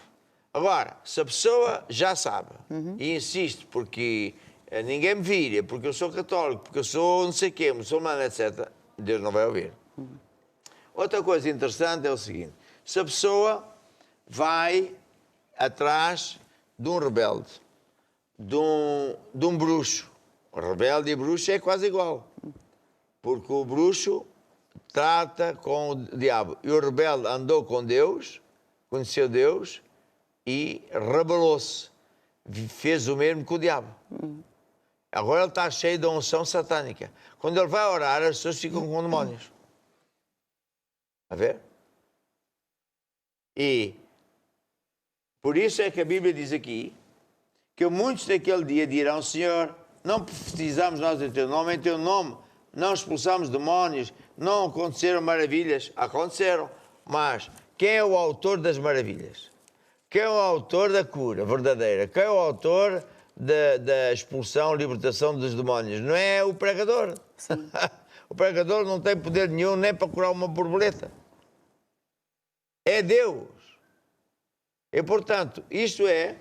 Agora, se a pessoa já sabe e insiste porque ninguém me vira, porque eu sou católico, porque eu sou não sei o quê, muçulmano, etc., Deus não vai ouvir. Outra coisa interessante é o seguinte: se a pessoa vai atrás de um rebelde, de um bruxo, o rebelde e bruxo é quase igual, porque o bruxo trata com o diabo e o rebelde andou com Deus, conheceu Deus e rebelou-se, fez o mesmo que o diabo. Agora ele está cheio de unção satânica. Quando ele vai orar, as pessoas ficam com demónios. A ver? E por isso é que a Bíblia diz aqui que muitos daquele dia dirão: Senhor, não profetizamos nós em teu nome não expulsamos demónios, não aconteceram maravilhas. Aconteceram, mas quem é o autor das maravilhas? Quem é o autor da cura verdadeira? Quem é o autor da expulsão, libertação dos demónios. Não é o pregador. Sim. O pregador não tem poder nenhum nem para curar uma borboleta. É Deus. E, portanto, isto é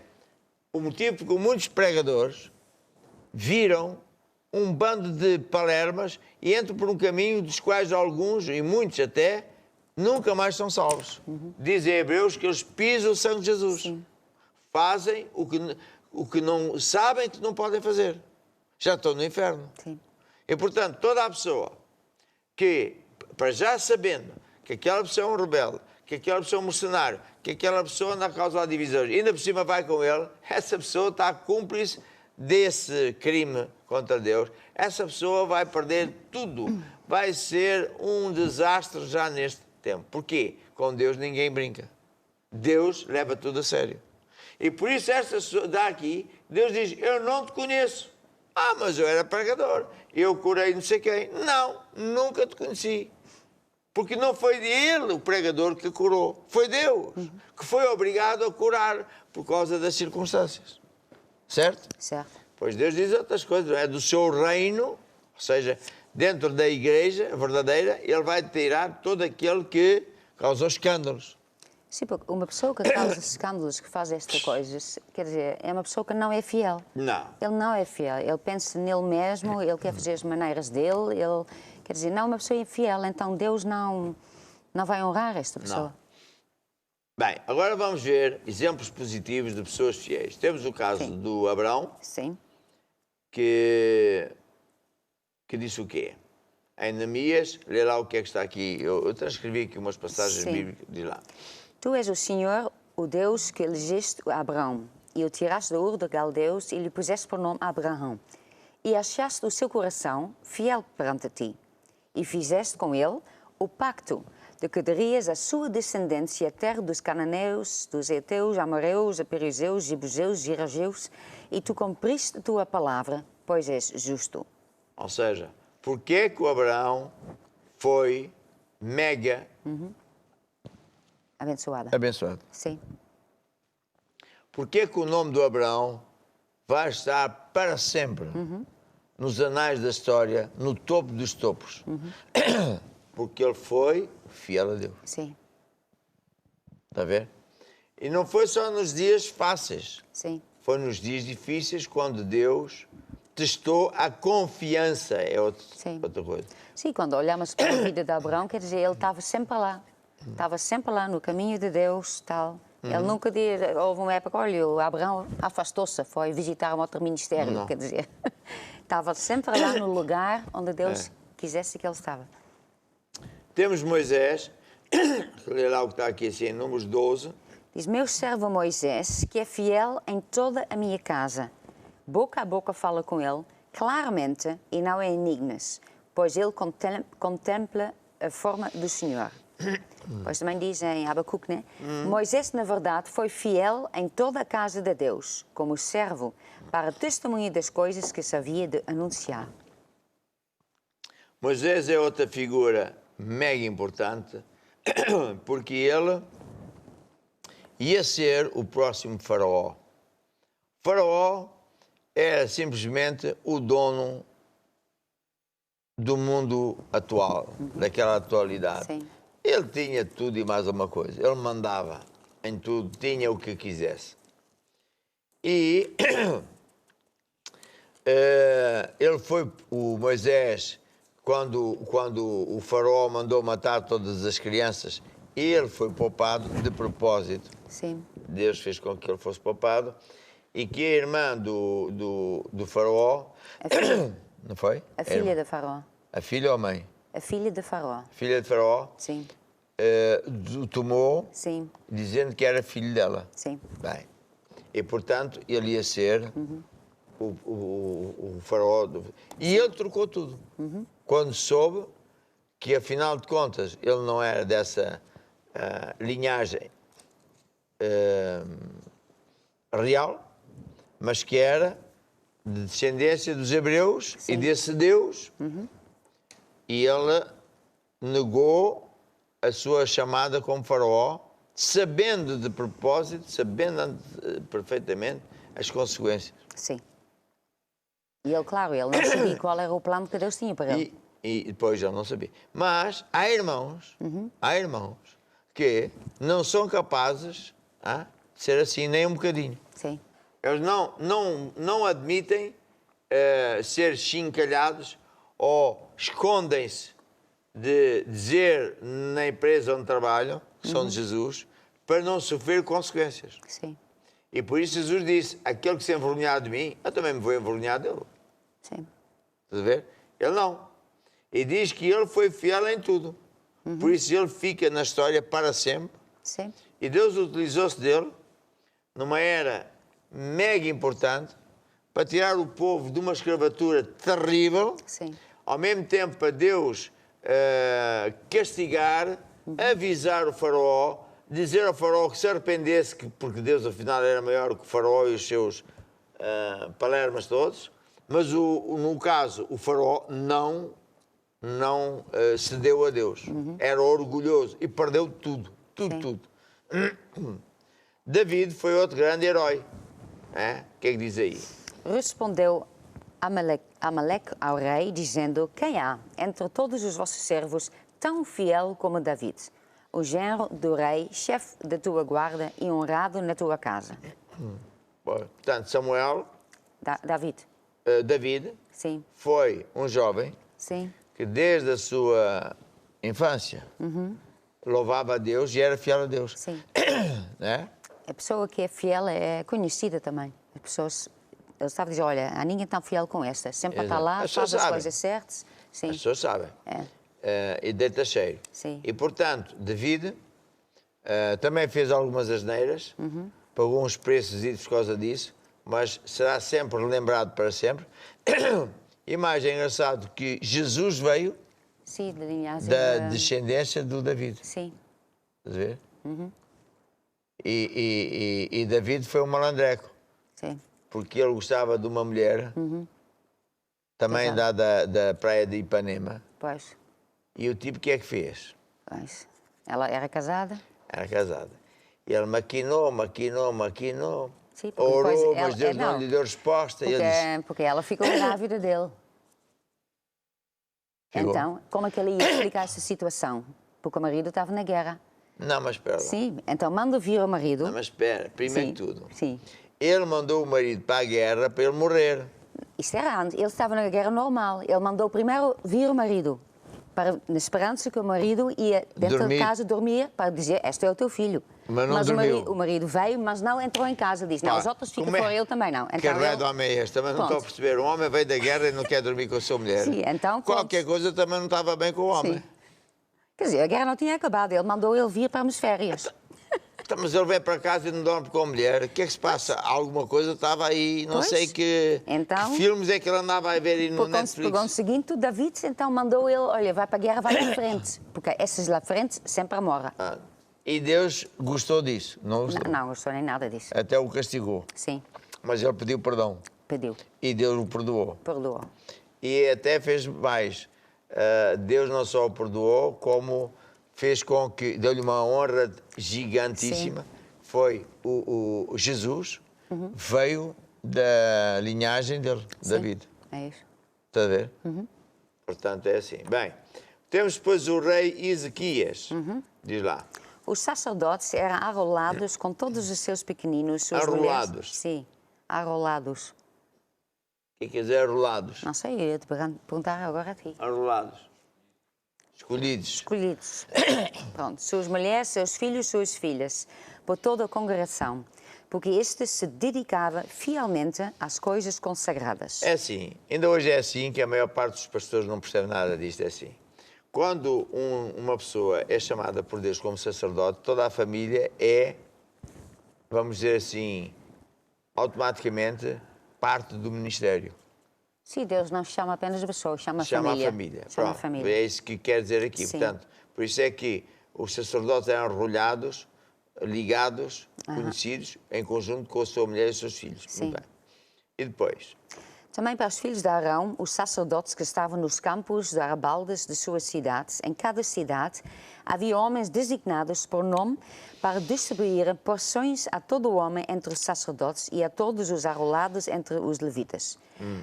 o motivo porque muitos pregadores viram um bando de palermas e entram por um caminho dos quais alguns, e muitos até, nunca mais são salvos. Dizem Hebreus que eles pisam o sangue de Jesus. Sim. Fazem o que não sabem que não podem fazer. Já estão no inferno. Sim. E, portanto, toda a pessoa que, para já sabendo que aquela pessoa é um rebelde, que aquela pessoa é um mercenário, que aquela pessoa anda a causar divisões, e ainda por cima vai com ele, essa pessoa está cúmplice desse crime contra Deus. Essa pessoa vai perder tudo. Vai ser um desastre já neste tempo. Porquê? Com Deus ninguém brinca. Deus leva tudo a sério. E por isso esta pessoa daqui, Deus diz, eu não te conheço. Ah, mas eu era pregador. Eu curei não sei quem. Não, nunca te conheci. Porque não foi ele, o pregador, que curou. Foi Deus, que foi obrigado a curar por causa das circunstâncias. Certo? Certo. Pois Deus diz outras coisas. É do seu reino, ou seja, dentro da igreja verdadeira, ele vai tirar todo aquele que causou escândalos. Sim, porque uma pessoa que causa escândalos, que faz estas coisas, quer dizer, é uma pessoa que não é fiel. Não. Ele não é fiel. Ele pensa nele mesmo, ele quer fazer as maneiras dele, ele, quer dizer, não é uma pessoa infiel, então Deus não vai honrar esta pessoa. Não. Bem, agora vamos ver exemplos positivos de pessoas fiéis. Temos o caso do Abraão, Sim. que disse o quê? Em Neemias, lê lá o que é que está aqui. Eu transcrevi aqui umas passagens Sim. bíblicas, diz lá. Tu és o Senhor, o Deus que elegeste a Abraão, e o tiraste da Ur de Galdeus e lhe puseste por nome Abraão. E achaste o seu coração fiel perante ti, e fizeste com ele o pacto de que darias à sua descendência a terra dos cananeus, dos heteus, amoreus, aperizeus, jebuseus, girageus, e tu cumpriste a tua palavra, pois és justo. Ou seja, porquê que o Abraão foi mega abençoado? Sim. Porquê que o nome do Abraão vai estar para sempre nos anais da história, no topo dos topos? Porque ele foi fiel a Deus. Sim. Está a ver? E não foi só nos dias fáceis. Sim. Foi nos dias difíceis, quando Deus testou a confiança. É outra coisa. Sim, quando olhamos para a vida de Abraão, quer dizer, ele estava sempre lá. Estava sempre lá, no caminho de Deus, tal. Ele nunca diz, houve uma época, olha, o Abraão afastou-se, foi visitar um outro ministério, Não. quer dizer. Estava sempre lá no lugar onde Deus quisesse que ele estava. Temos Moisés, lê lá o que está aqui assim, em Números 12. Diz, meu servo Moisés, que é fiel em toda a minha casa. Boca a boca fala com ele, claramente, e não é enigmas, pois ele contempla a forma do Senhor. Pois também diz em Abacuque, né? Moisés, na verdade, foi fiel em toda a casa de Deus, como servo, para testemunho das coisas que se havia de anunciar. Moisés é outra figura mega importante, porque ele ia ser o próximo faraó. Faraó era simplesmente o dono do mundo atual, daquela atualidade. Sim. Ele tinha tudo e mais alguma coisa. Ele mandava em tudo, tinha o que quisesse. E ele foi, o Moisés, quando o faraó mandou matar todas as crianças, ele foi poupado de propósito. Sim. Deus fez com que ele fosse poupado. E que a irmã do faraó... Não foi? A filha de Faraó. A filha ou a mãe? A filha de Faraó. Filha de faraó. Sim. O tomou, Sim. dizendo que era filho dela. Sim. Bem. E, portanto, ele ia ser o faraó. E ele trocou tudo. Quando soube que, afinal de contas, ele não era dessa linhagem real, mas que era de descendência dos hebreus e desse Deus, e ele negou a sua chamada como faraó, sabendo de propósito, sabendo perfeitamente as consequências. Sim. E ele, claro, ele não sabia qual era o plano que Deus tinha para ele. E depois ele não sabia. Mas há irmãos que não são capazes de ser assim nem um bocadinho. Sim. Eles não admitem ser chincalhados ou escondem-se de dizer na empresa onde trabalham, que são de Jesus, para não sofrer consequências. Sim. E por isso Jesus disse, aquele que se envergonhar de mim, eu também me vou envergonhar dele. Sim. Estás a ver? Ele não. E diz que ele foi fiel em tudo. Por isso ele fica na história para sempre. Sim. E Deus utilizou-se dele numa era mega importante para tirar o povo de uma escravatura terrível. Sim. Ao mesmo tempo para Deus castigar, avisar o faraó, dizer ao faraó que se arrependesse, porque Deus afinal era maior que o faraó e os seus palermas todos, mas no caso o faraó não cedeu a Deus. Era orgulhoso e perdeu tudo. Tudo. David foi outro grande herói. O que é que diz aí? Respondeu Amaleque ao rei, dizendo: quem há entre todos os vossos servos tão fiel como David, o genro do rei, chefe da tua guarda e honrado na tua casa? Portanto, Samuel, David, sim, foi um jovem sim, que desde a sua infância louvava a Deus e era fiel a Deus. sim. Né? A pessoa que é fiel é conhecida também. As pessoas, ele estava a dizer, olha, há ninguém tão fiel com esta. Sempre está lá, As faz pessoas as sabem. coisas certas. Sim. As pessoas sabem. É. E deita cheio. Sim. E, portanto, David também fez algumas asneiras, pagou uns preços por causa disso, mas será sempre lembrado para sempre. E mais é engraçado que Jesus veio Sim, da linhagem da descendência do David. Sim. Estás a ver? E David foi um malandreco, Sim. porque ele gostava de uma mulher, também Exato. da praia de Ipanema. Pois. E o tipo, o que é que fez? Pois. Ela era casada? Era casada. E ele maquinou. Sim, porque Orou, depois mas Deus não lhe deu resposta. E ele disse, Porque ela ficou grávida dele. Ficou? Então, como é que ele ia explicar essa situação? Porque o marido estava na guerra. não, mas espera lá. Sim, então manda vir o marido. Não, mas espera, primeiro Sim, de tudo. Sim. Ele mandou o marido para a guerra para ele morrer. Isto é errado. Ele estava na guerra normal. Ele mandou primeiro vir o marido, na esperança que o marido ia dentro Dormir. de casa dormir para dizer, este é o teu filho. Mas não o dormiu. marido veio, mas não entrou em casa. Disse, não, Pá, os outros ficam como é- fora, eu também não. Que Então raio ele- de homem é este? Também não estou a Pronto. perceber. Um homem veio da guerra e não quer dormir com a sua mulher. Sim, então, Qualquer pronto. coisa também não estava bem com o homem. Sim. Quer dizer, a guerra não tinha acabado. Ele mandou ele vir para umas férias. Então, mas ele vem para casa e não dorme com a mulher. O que é que se passa? Alguma coisa estava aí, não Pois. sei que Então- filmes é que ele andava a ver aí no Por Netflix. no seguinte, o David então mandou ele, olha, vai para a guerra, vai para frente. Porque essas lá frente sempre morrem. E Deus gostou disso, não gostou? Não gostou nem nada disso. Até o castigou. Sim, Mas ele pediu perdão. pediu, E Deus o perdoou. perdoou. E até fez mais. Deus não só o perdoou, como fez com que... Deu-lhe uma honra gigantíssima. Foi o Jesus, veio da linhagem dele, David. É isso. Está a ver? Portanto, é assim. Bem, temos depois o rei Ezequias. Diz lá. Os sacerdotes eram arrolados com todos os seus pequeninos. Suas Arrolados? mulheres. Sim, arrolados. O que quer dizer arrolados? Não sei, eu ia te perguntar agora a ti. Arrolados. Escolhidos. Escolhidos. Pronto, suas mulheres, seus filhos, suas filhas, por toda a congregação, porque este se dedicava fielmente às coisas consagradas. É assim. Ainda hoje é assim, que a maior parte dos pastores não percebe nada disto. É assim. Quando uma pessoa é chamada por Deus como sacerdote, toda a família é, vamos dizer assim, automaticamente parte do ministério. Sim, Deus não chama apenas as pessoas, chama a Chama família. a família. Chama a Pronto, família. é isso que quer dizer aqui. Sim. Portanto, por isso é que os sacerdotes eram enrolhados, ligados, conhecidos, em conjunto com a sua mulher e os seus filhos. Sim. Muito bem. E depois? Também para os filhos de Arão, os sacerdotes que estavam nos campos arrabaldes de suas cidades. Em cada cidade havia homens designados por nome para distribuir porções a todo o homem entre os sacerdotes e a todos os arrolados entre os levitas.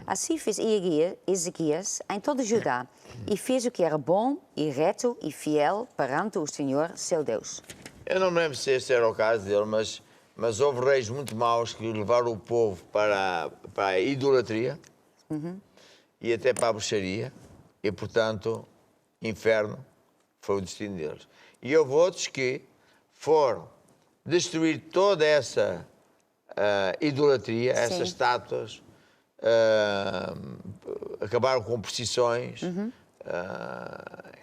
Assim fez Ezequias em todo Judá e fez o que era bom e reto e fiel perante o Senhor, seu Deus. Eu não me lembro se este era o caso dele, mas houve reis muito maus que levaram o povo para a idolatria e até para a bruxaria, e, portanto, inferno foi o destino deles. E houve outros que foram destruir toda essa idolatria, essas estátuas, acabaram com procissões,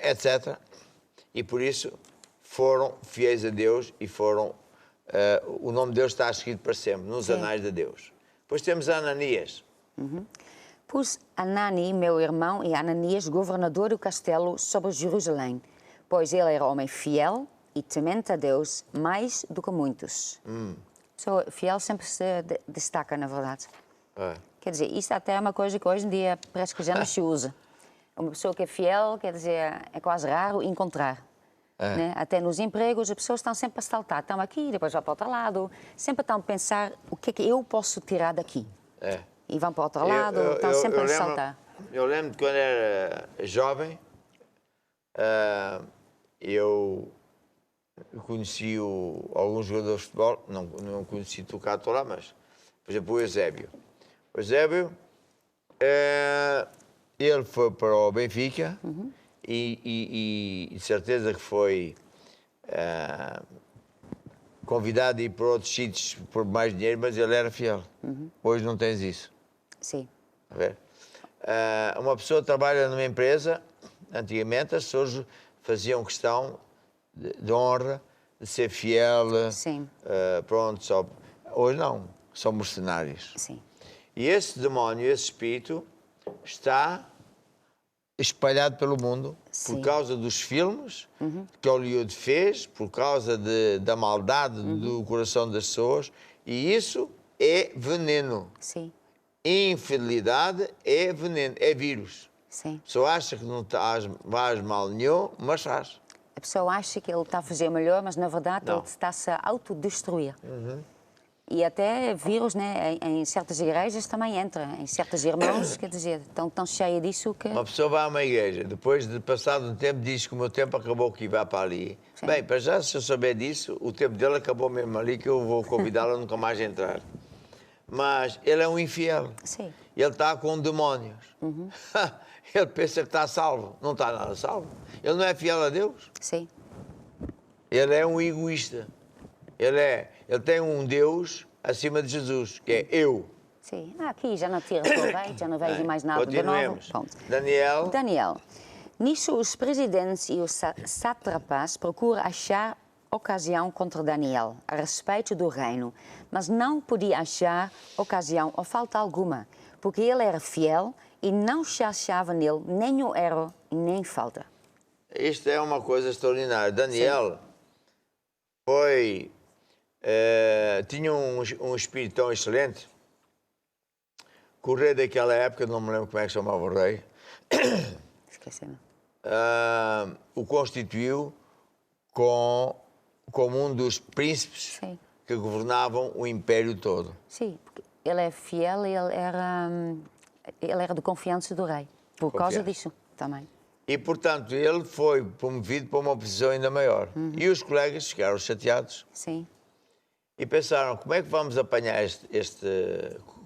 etc. E, por isso, foram fiéis a Deus e foram... o nome de Deus está escrito para sempre, nos anais de Deus. Depois temos Ananias. Pus Anani, meu irmão, e Ananias, governador do castelo sobre Jerusalém, pois ele era homem fiel e temente a Deus mais do que muitos. Pessoa fiel sempre se destaca, na verdade. Quer dizer, isso até é uma coisa que hoje em dia parece que já não se usa. Uma pessoa que é fiel, quer dizer, é quase raro encontrar. Né? Até nos empregos, as pessoas estão sempre a saltar. Estão aqui, depois vão para o outro lado. Sempre estão a pensar o que é que eu posso tirar daqui. E vão para o outro lado, estão sempre a saltar. Eu lembro de quando era jovem, eu conheci alguns jogadores de futebol, não conheci tocar lá, mas, por exemplo, o Eusébio. O Eusébio, ele foi para o Benfica e de certeza que foi convidado a ir para outros sítios por mais dinheiro, mas ele era fiel. Hoje não tens isso. Sim. A ver? Uma pessoa trabalha numa empresa, antigamente as pessoas faziam questão de honra, de ser fiel. Sim. Pronto, só. Hoje não, são mercenários. Sim. E esse demónio, esse espírito, está espalhado pelo mundo por causa dos filmes que Hollywood fez, por causa da maldade do coração das pessoas, e isso é veneno. Sim. Infidelidade é veneno, é vírus. Sim. A pessoa acha que não faz mal nenhum, mas faz. A pessoa acha que ele está a fazer melhor, mas na verdade ele está-se a autodestruir. E até vírus, né, em certas igrejas também entra, em certos irmãos, quer dizer, estão tão cheia disso que... Uma pessoa vai a uma igreja, depois de passado um tempo, diz que o meu tempo acabou, que vai para ali. Sim. Bem, para já, se eu souber disso, o tempo dele acabou mesmo ali, que eu vou convidá-lo a nunca mais entrar. Mas ele é um infiel. Sim. Ele está com demónios. Ele pensa que está salvo. Não está nada salvo. Ele não é fiel a Deus. Sim. Ele é um egoísta. Ele tem um Deus acima de Jesus, que é eu. Sim. Aqui já não tira proveito, já não vejo mais nada de novo. Pronto. Daniel. Nisso, os presidentes e os sátrapas procuram achar ocasião contra Daniel a respeito do reino, mas não podia achar ocasião ou falta alguma, porque ele era fiel e não se achava nele nem o erro nem falta. Isto é uma coisa extraordinária. Daniel tinha um espírito tão excelente que o rei daquela época, não me lembro como é que chamava o rei, Esqueci-me. O constituiu como um dos príncipes que governavam o império todo. Sim, porque ele é fiel e ele era de confiança do rei, por causa disso também. E, portanto, ele foi promovido para uma posição ainda maior. E os colegas ficaram chateados. Sim. E pensaram, como é que vamos apanhar este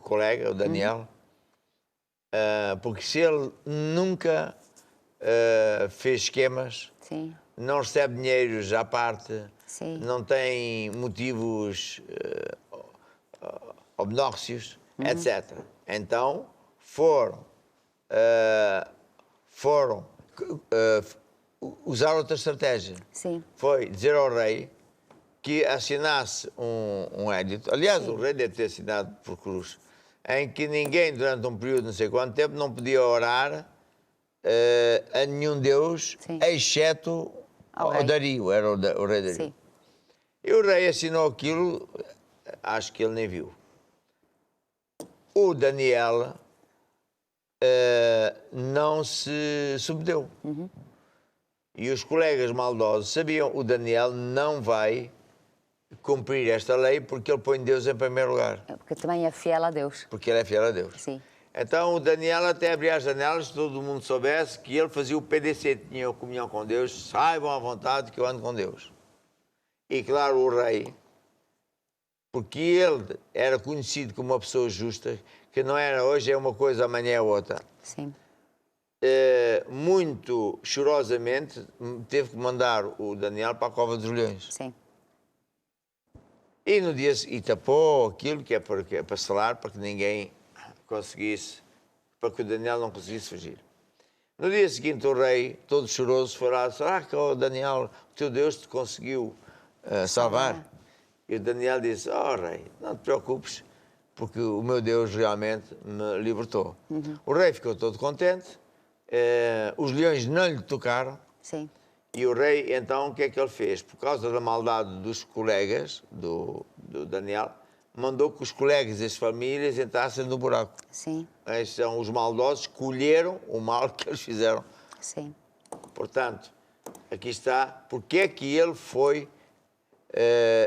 colega, o Daniel? Porque se ele nunca fez esquemas, não recebe dinheiros à parte, não tem motivos obnóxios, etc. Então, foram usar outra estratégia. Foi dizer ao rei que assinasse um édito. Aliás, o rei deve ter assinado por cruz, em que ninguém, durante um período de não sei quanto tempo, não podia orar a nenhum Deus, exceto ao Dario, era o rei Dario. E o rei assinou aquilo, acho que ele nem viu. O Daniel não se subdeu. E os colegas maldosos sabiam, o Daniel não vai cumprir esta lei porque ele põe Deus em primeiro lugar. Porque também é fiel a Deus. Porque ele é fiel a Deus. Sim. Então o Daniel até abria as janelas, todo mundo soubesse que ele fazia o PDC, tinha comunhão com Deus, saibam à vontade que eu ando com Deus. E claro, o rei, porque ele era conhecido como uma pessoa justa, que não era hoje é uma coisa, amanhã é outra. Sim. Muito chorosamente teve que mandar o Daniel para a cova dos leões. Sim. E no dia seguinte tapou aquilo que é para selar, para que ninguém conseguisse, para que o Daniel não conseguisse fugir. No dia seguinte o rei, todo choroso, foi lá, será que o Daniel, o teu Deus te conseguiu salvar? E o Daniel disse, rei, não te preocupes, porque o meu Deus realmente me libertou. O rei ficou todo contente, os leões não lhe tocaram. Sim. E o rei, então, o que é que ele fez? Por causa da maldade dos colegas do Daniel, mandou que os colegas e as famílias entrassem no buraco. Sim. Estes são os maldosos, colheram o mal que eles fizeram. Sim. Portanto, aqui está, porque é que ele foi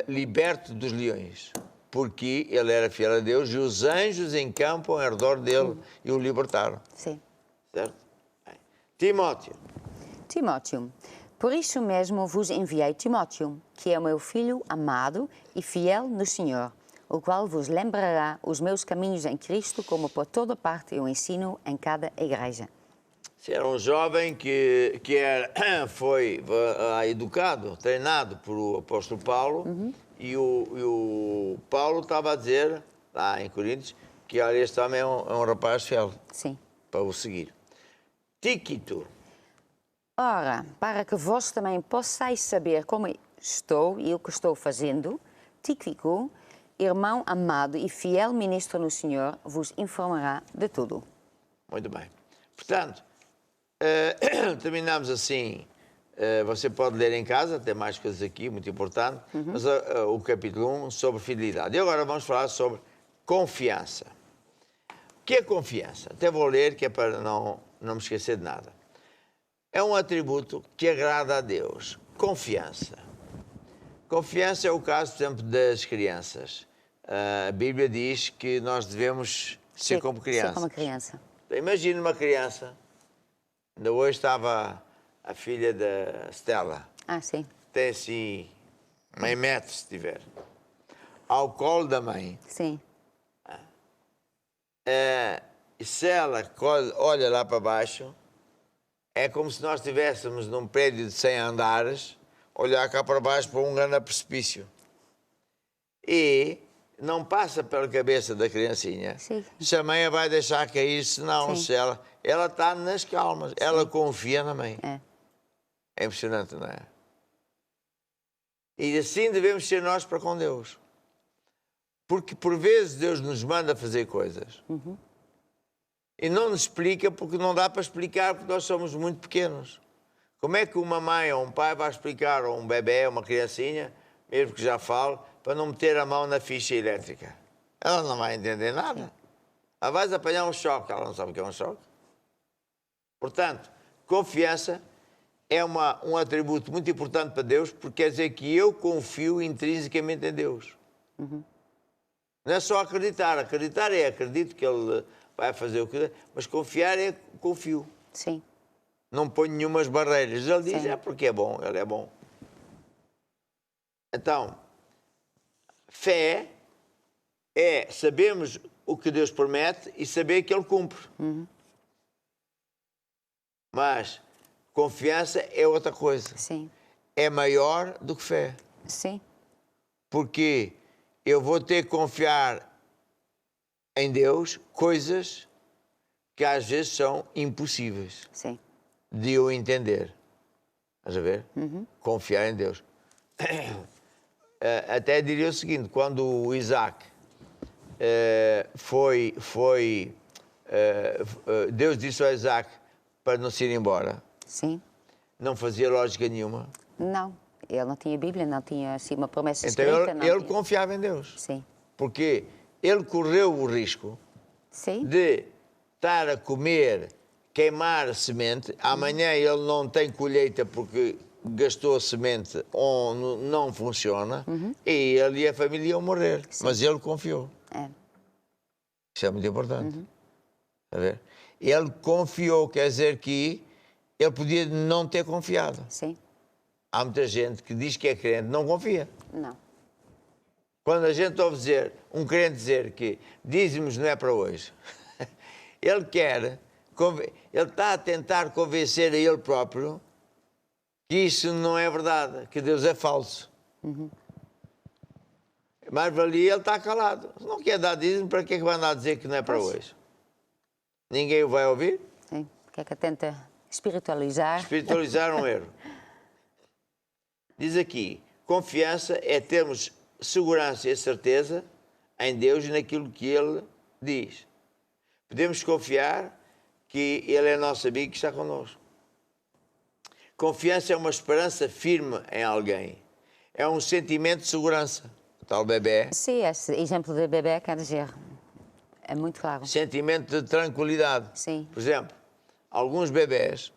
liberto dos leões? Porque ele era fiel a Deus e os anjos encampam ao redor dele e o libertaram. Sim. Certo? Bem. Timóteo. Timóteo. Por isso mesmo vos enviei Timóteo, que é o meu filho amado e fiel no Senhor, o qual vos lembrará os meus caminhos em Cristo, como por toda parte eu ensino em cada igreja. Era um jovem que foi educado, treinado por apóstolo Paulo, e o Paulo estava a dizer, lá em Coríntios, que olha, este homem é um rapaz fiel. Sim. Para o seguir. Tíquito. Ora, para que vós também possais saber como estou e o que estou fazendo, Tíquico, irmão amado e fiel ministro no Senhor, vos informará de tudo. Muito bem. Portanto, terminamos assim. Você pode ler em casa, tem mais coisas aqui, muito importante, mas o capítulo 1 sobre fidelidade. E agora vamos falar sobre confiança. O que é confiança? Até vou ler, que é para não me esquecer de nada. É um atributo que agrada a Deus. Confiança. Confiança é o caso, por exemplo, das crianças. A Bíblia diz que nós devemos ser como crianças. Ser como criança. Imagina uma criança. Ainda hoje estava a filha da Stella. Ah, sim. Tem assim, meio metro, se tiver. Ao colo da mãe. Sim. Se ela olha lá para baixo, é como se nós estivéssemos num prédio de 100 andares, olhar cá para baixo para um grande precipício. E não passa pela cabeça da criancinha. Sim. Se a mãe a vai deixar cair, senão, se ela está nas calmas, ela confia na mãe. É impressionante, não é? E assim devemos ser nós para com Deus. Porque por vezes Deus nos manda fazer coisas. E não nos explica porque não dá para explicar, porque nós somos muito pequenos. Como é que uma mãe ou um pai vai explicar a um bebê, uma criancinha, mesmo que já fale, para não meter a mão na ficha elétrica? Ela não vai entender nada. Ela vai apanhar um choque, ela não sabe o que é um choque. Portanto, confiança é um atributo muito importante para Deus, porque quer dizer que eu confio intrinsecamente em Deus. Não é só acreditar. Acreditar é acredito que Ele vai fazer o que quiser, mas confiar é confio. Sim. Não ponho nenhumas barreiras. Ele diz, porque é bom, Ele é bom. Então, fé é sabermos o que Deus promete e saber que Ele cumpre. Mas confiança é outra coisa. Sim. É maior do que fé. Sim. Porque eu vou ter que confiar em Deus coisas que às vezes são impossíveis de eu entender. Estás a ver? Confiar em Deus. Até diria o seguinte, quando o Isaac Deus disse ao Isaac para não se ir embora. Sim. Não fazia lógica nenhuma. Não. Ele não tinha Bíblia, não tinha assim uma promessa então escrita. Ele confiava em Deus. Sim. Porque ele correu o risco Sim. de estar a comer, queimar semente, amanhã ele não tem colheita porque gastou a semente ou não funciona, e ele e a família iam morrer. Mas ele confiou. É. Isso é muito importante. Está a ver? Ele confiou, quer dizer que ele podia não ter confiado. Sim. Há muita gente que diz que é crente, não confia. Não. Quando a gente ouve dizer, um crente dizer que dízimos não é para hoje, ele está a tentar convencer a ele próprio que isso não é verdade, que Deus é falso. Mais valia ele estar calado. Se não quer dar dízimo, para que é que vai andar a dizer que não é para hoje? Ninguém o vai ouvir? Sim. Que é que tenta espiritualizar? Espiritualizar um erro. Diz aqui, confiança é termos segurança e certeza em Deus e naquilo que Ele diz. Podemos confiar que Ele é nosso amigo que está connosco. Confiança é uma esperança firme em alguém. É um sentimento de segurança. O tal bebê. Sim, esse exemplo de bebê quer dizer, é muito claro. Sentimento de tranquilidade. Sim. Por exemplo, alguns bebés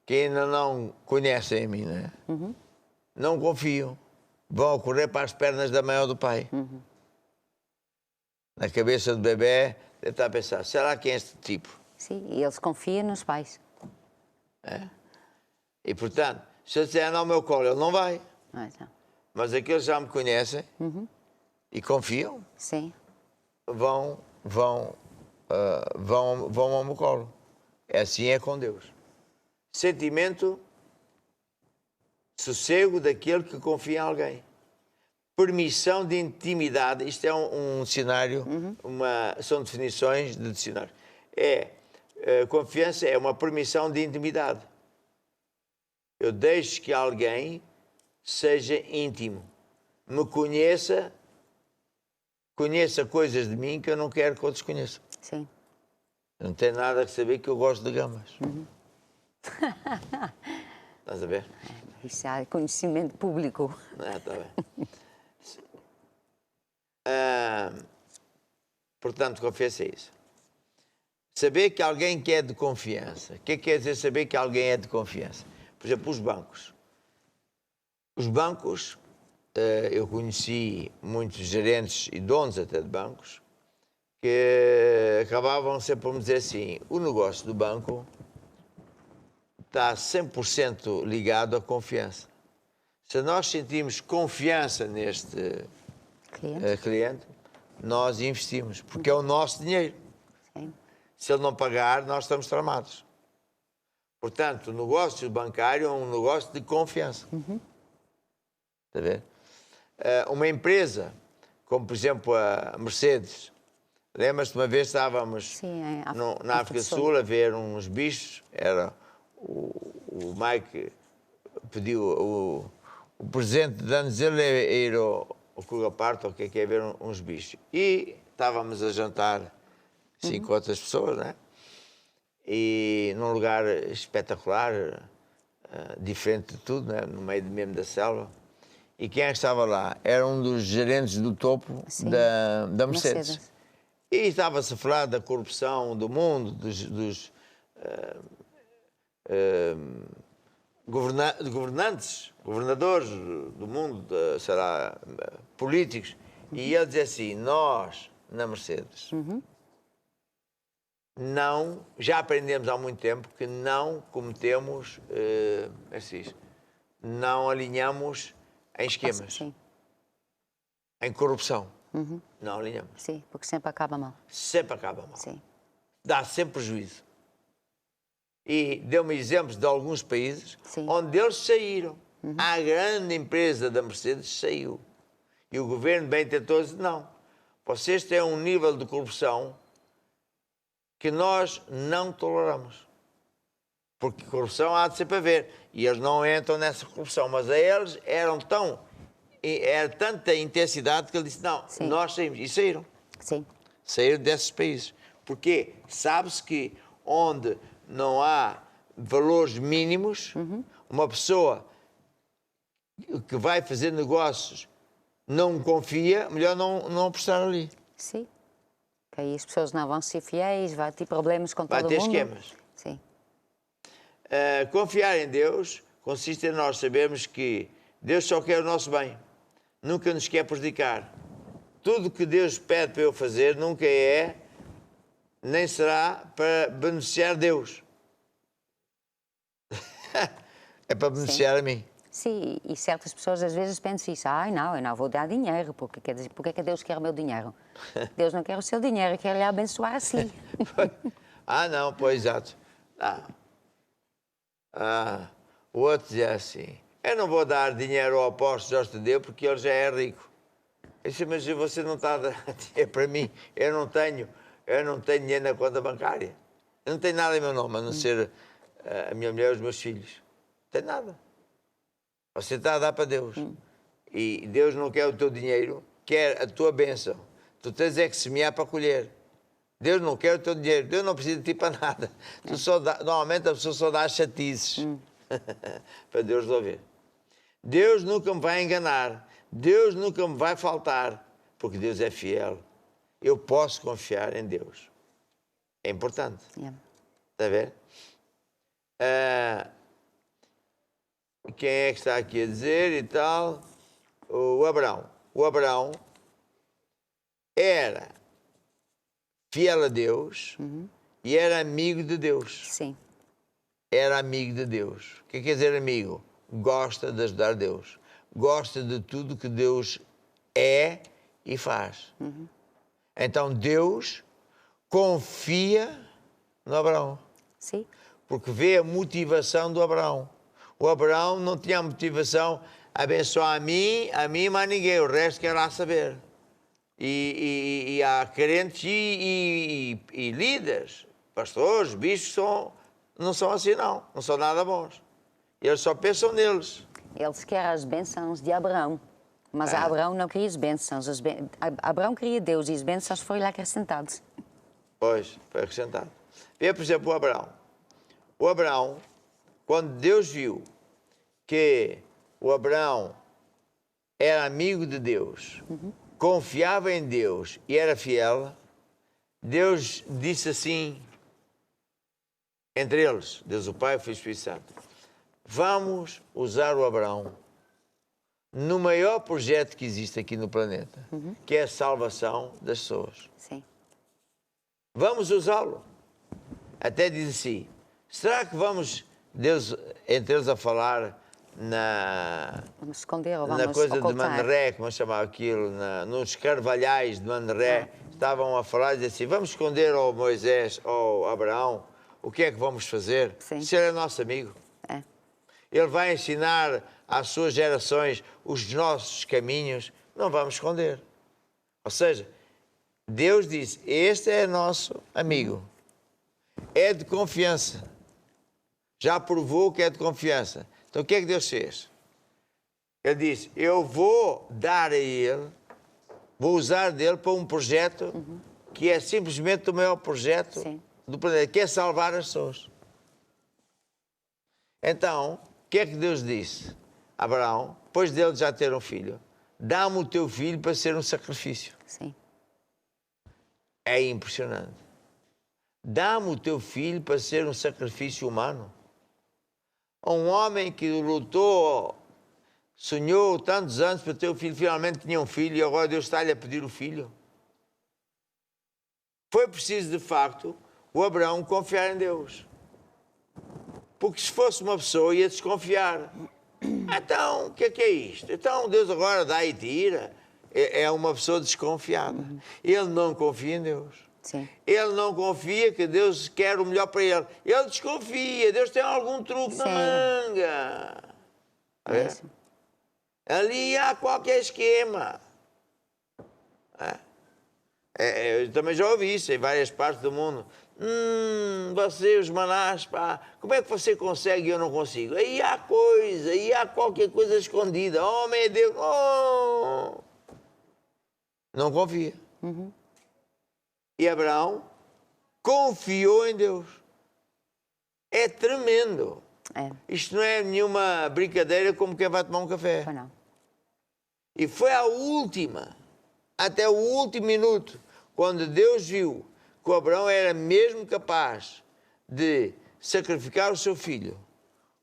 que ainda não conhecem a mim, né? Não confiam. Vão correr para as pernas da mãe ou do pai. Na cabeça do bebê, ele está a pensar, será que é este tipo? Sim, e eles confiam nos pais. E, portanto, se eu disser não ao meu colo, ele não vai. Não. Mas aqueles já me conhecem e confiam, Sim. vão ao meu colo. Assim é com Deus. Sentimento, sossego daquele que confia em alguém. Permissão de intimidade, isto é um dicionário, são definições de dicionário. Confiança é uma permissão de intimidade. Eu deixo que alguém seja íntimo, me conheça coisas de mim que eu não quero que outros conheçam. Sim. Não tem nada a saber que eu gosto de gamas. Estás a ver? Isso é conhecimento público. Está bem. Portanto, confiança é isso. Saber que alguém que é de confiança. O que é que quer dizer saber que alguém é de confiança? Por exemplo, os bancos. Os bancos, eu conheci muitos gerentes e donos até de bancos que acabavam sempre por me dizer assim, o negócio do banco está 100% ligado à confiança. Se nós sentimos confiança neste cliente, nós investimos, porque é o nosso dinheiro. Sim. Se ele não pagar, nós estamos tramados. Portanto, o negócio bancário é um negócio de confiança. Está a ver? Uma empresa, como por exemplo a Mercedes, lembras-te uma vez estávamos na África do Sul a ver uns bichos, era o Mike pediu, o presente de anos dele é ir ao Kruger Park, ou o que é ver uns bichos. E estávamos a jantar 5 outras pessoas, né? E num lugar espetacular, diferente de tudo, né? No meio mesmo da selva. E quem é que estava lá? Era um dos gerentes do topo da Mercedes. E estava-se a falar da corrupção do mundo, dos governadores do mundo, políticos. E ele dizia assim, nós, na Mercedes, já aprendemos há muito tempo que não cometemos, não alinhamos em esquemas, em corrupção. Não alinhamos. Sim, porque sempre acaba mal. Sempre acaba mal. Sim. Dá sempre prejuízo. E deu-me exemplos de alguns países onde eles saíram. A grande empresa da Mercedes saiu. E o governo bem tentou dizer, não, vocês têm um nível de corrupção que nós não toleramos. Porque corrupção há de sempre haver. E eles não entram nessa corrupção. Mas a eles era tanta intensidade que ele disse, não, nós saímos. E saíram. Sim. Saíram desses países. Porque sabe-se que onde não há valores mínimos, uma pessoa que vai fazer negócios não confia, melhor não apostar ali. Sim. Porque aí as pessoas não vão ser fiéis, vai ter problemas com Vai todo ter mundo. esquemas. Sim. Confiar em Deus consiste em nós sabermos que Deus só quer o nosso bem. Nunca nos quer prejudicar. Tudo que Deus pede para eu fazer nunca é, nem será para beneficiar Deus. É para beneficiar a mim. Sim, e certas pessoas às vezes pensam isso. Ai, não, eu não vou dar dinheiro, porque quer dizer, porque é que Deus quer o meu dinheiro? Deus não quer o seu dinheiro, quer lhe abençoar assim. Não, pois, exato. O outro dizia assim, eu não vou dar dinheiro ao apóstolo Jorge Tadeu porque ele já é rico. Eu disse, mas você não está a dar dinheiro para mim, eu não tenho dinheiro na conta bancária. Eu não tenho nada em meu nome, a não ser a minha mulher e os meus filhos. Não tenho nada. Você está a dar para Deus. E Deus não quer o teu dinheiro, quer a tua bênção. Tu tens é que semear para colher. Deus não quer o teu dinheiro. Deus não precisa de ti para nada. Tu só dá, normalmente a pessoa só dá chatices para Deus resolver. Deus nunca me vai enganar. Deus nunca me vai faltar. Porque Deus é fiel. Eu posso confiar em Deus. É importante. Está a ver? Quem é que está aqui a dizer e tal? O Abraão. O Abraão era fiel a Deus e era amigo de Deus. Sim. Era amigo de Deus. O que quer dizer amigo? Gosta de ajudar Deus. Gosta de tudo que Deus é e faz. Então Deus confia no Abraão. Sim. Porque vê a motivação do Abraão. O Abraão não tinha a motivação a abençoar a mim, mais ninguém. O resto quer lá saber. E há crentes e líderes, pastores, bispos, não são assim não são nada bons. Eles só pensam neles. Eles querem as bênçãos de Abraão, mas Abraão não queria as bênçãos. Abraão queria Deus e as bênçãos foram-lhe acrescentadas. Pois, foi acrescentado. Vê, por exemplo, o Abraão. O Abraão, quando Deus viu que o Abraão era amigo de Deus, confiava em Deus e era fiel, Deus disse assim, entre eles, Deus o Pai e o Filho e o Espírito Santo, vamos usar o Abraão no maior projeto que existe aqui no planeta, que é a salvação das pessoas. Sim. Vamos usá-lo. Até diz assim, será que vamos, Deus, entre eles a falar vamos esconder ou vamos na coisa ocultar? de Manderé, como se chamava aquilo, nos carvalhais de Manderé, estavam a falar e dizer assim, vamos esconder ao Moisés, ao Abraão, o que é que vamos fazer? Sim. Se ele é nosso amigo. Ele vai ensinar às suas gerações os nossos caminhos, não vamos esconder. Ou seja, Deus disse, este é nosso amigo. É de confiança. Já provou que é de confiança. Então o que é que Deus fez? Ele disse, eu vou dar a ele, vou usar dele para um projeto que é simplesmente o maior projeto do planeta, que é salvar as pessoas. Então, o que é que Deus disse? Abraão, depois dele já ter um filho, dá-me o teu filho para ser um sacrifício. Sim. É impressionante. Dá-me o teu filho para ser um sacrifício humano. Um homem que lutou, sonhou tantos anos para ter o filho, finalmente tinha um filho e agora Deus está-lhe a pedir o filho. Foi preciso, de facto, o Abraão confiar em Deus. Porque se fosse uma pessoa ia desconfiar. Então, o que é isto? Então Deus agora dá e tira. É uma pessoa desconfiada. Ele não confia em Deus. Sim. Ele não confia que Deus quer o melhor para ele. Ele desconfia. Deus tem algum truque na manga. Ali há qualquer esquema. Eu também já ouvi isso em várias partes do mundo. Você, os manás, pá, como é que você consegue e eu não consigo? Aí há coisa, aí há qualquer coisa escondida. Homem é Deus. Oh! Não confia. E Abraão confiou em Deus. É tremendo. Isto não é nenhuma brincadeira como quem vai tomar um café. Não. E foi a última, até o último minuto, quando Deus viu que o Abraão era mesmo capaz de sacrificar o seu filho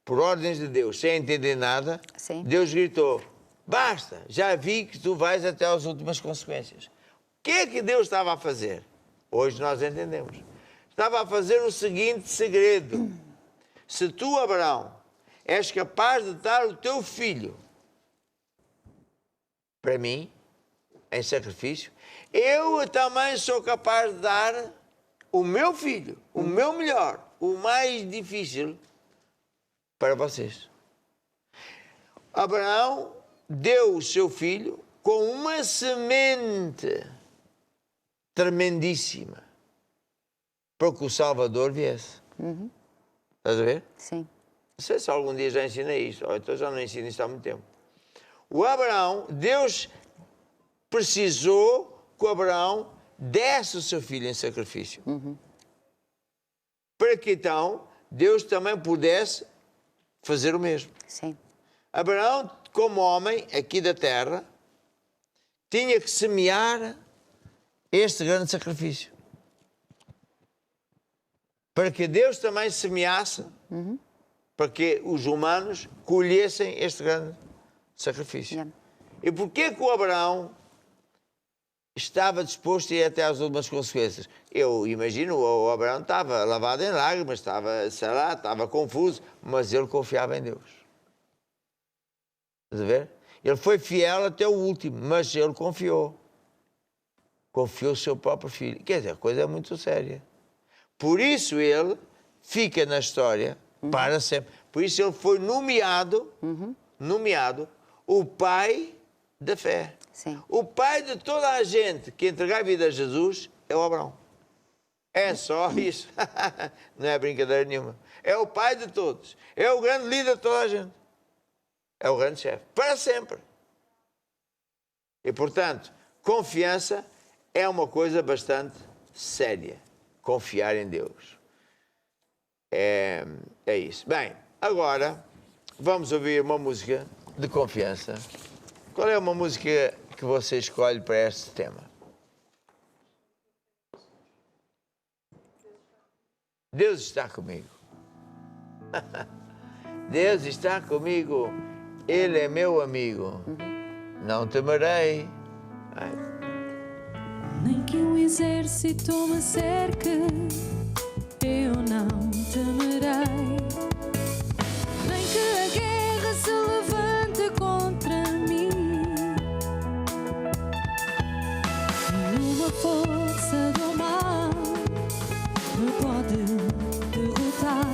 por ordens de Deus, sem entender nada, Sim. Deus gritou: basta, já vi que tu vais até às últimas consequências. O que é que Deus estava a fazer? Hoje nós entendemos. Estava a fazer o seguinte segredo: se tu, Abraão, és capaz de dar o teu filho para mim, em sacrifício, eu também sou capaz de dar o meu filho, o meu melhor, o mais difícil, para vocês. Abraão deu o seu filho com uma semente tremendíssima para que o Salvador viesse. Estás a ver? Sim. Não sei se algum dia já ensinei isto, ou então já não ensino isto há muito tempo. O Abraão, Deus precisou que o Abraão desse o seu filho em sacrifício. Para que então Deus também pudesse fazer o mesmo. Sim. Abraão, como homem aqui da terra, tinha que semear este grande sacrifício. Para que Deus também semeasse, para que os humanos colhessem este grande sacrifício. Yeah. E porquê que o Abraão estava disposto a ir até às últimas consequências? Eu imagino, o Abraão estava lavado em lágrimas, estava, sei lá, estava confuso, mas ele confiava em Deus. Estás a ver? Ele foi fiel até o último, mas ele confiou. Confiou o seu próprio filho. Quer dizer, a coisa é muito séria. Por isso ele fica na história para sempre. Por isso ele foi nomeado o pai da fé. Sim. O pai de toda a gente que entregar a vida a Jesus é o Abraão. É só isso. Não é brincadeira nenhuma. É o pai de todos. É o grande líder de toda a gente. É o grande chefe. Para sempre. E, portanto, confiança é uma coisa bastante séria. Confiar em Deus. É isso. Bem, agora vamos ouvir uma música de confiança. Qual é uma música que você escolhe para este tema? Deus está comigo. Deus está comigo. Ele é meu amigo. Não temerei. Nem que um exército me cerque, eu não temerei. Nem que a guerra se levante contra mim. Nenhuma força do mal me pode derrotar.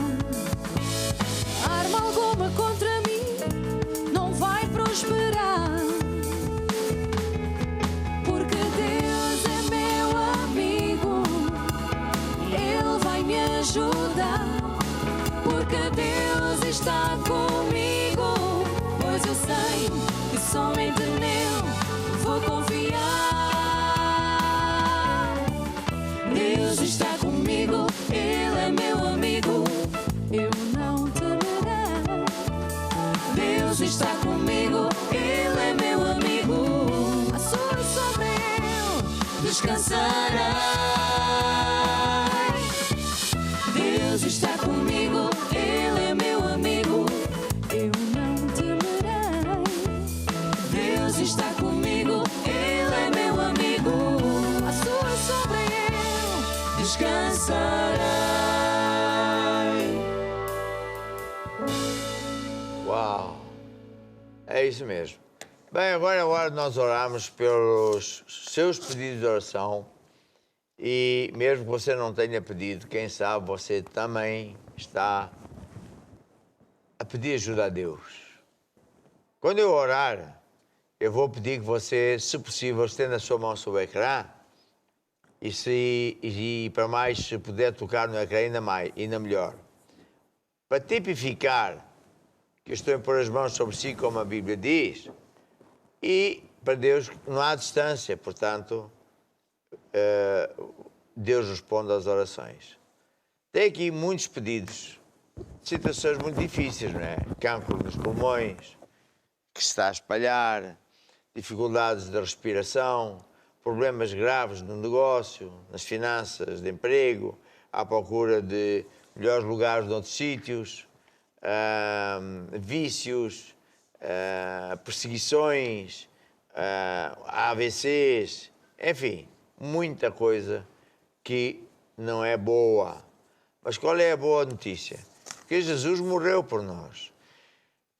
Arma alguma contra mim não vai prosperar. Porque Deus está comigo, pois eu sei que somente nele vou confiar. Deus está comigo, Ele é meu amigo, eu não temerei. Deus está comigo, Ele é meu amigo, a sua sobre eu descansarei. Deus está comigo, Ele é meu amigo, eu não temerei. Deus está comigo, Ele é meu amigo, a sua sombra eu descansarei. Uau! É isso mesmo. Bem, agora é hora de nós orarmos pelos seus pedidos de oração. E mesmo que você não tenha pedido, quem sabe você também está a pedir ajuda a Deus. Quando eu orar, eu vou pedir que você, se possível, estenda a sua mão sobre o ecrã e para mais, se puder tocar no ecrã, ainda melhor. Para tipificar que eu estou a pôr as mãos sobre si, como a Bíblia diz, e para Deus não há distância, portanto, Deus responde às orações. Tem aqui muitos pedidos, situações muito difíceis, não é? Cancro nos pulmões, que se está a espalhar, dificuldades de respiração, problemas graves no negócio, nas finanças, de emprego, à procura de melhores lugares noutros sítios, vícios, perseguições, AVCs, enfim, muita coisa que não é boa. Mas qual é a boa notícia? Que Jesus morreu por nós.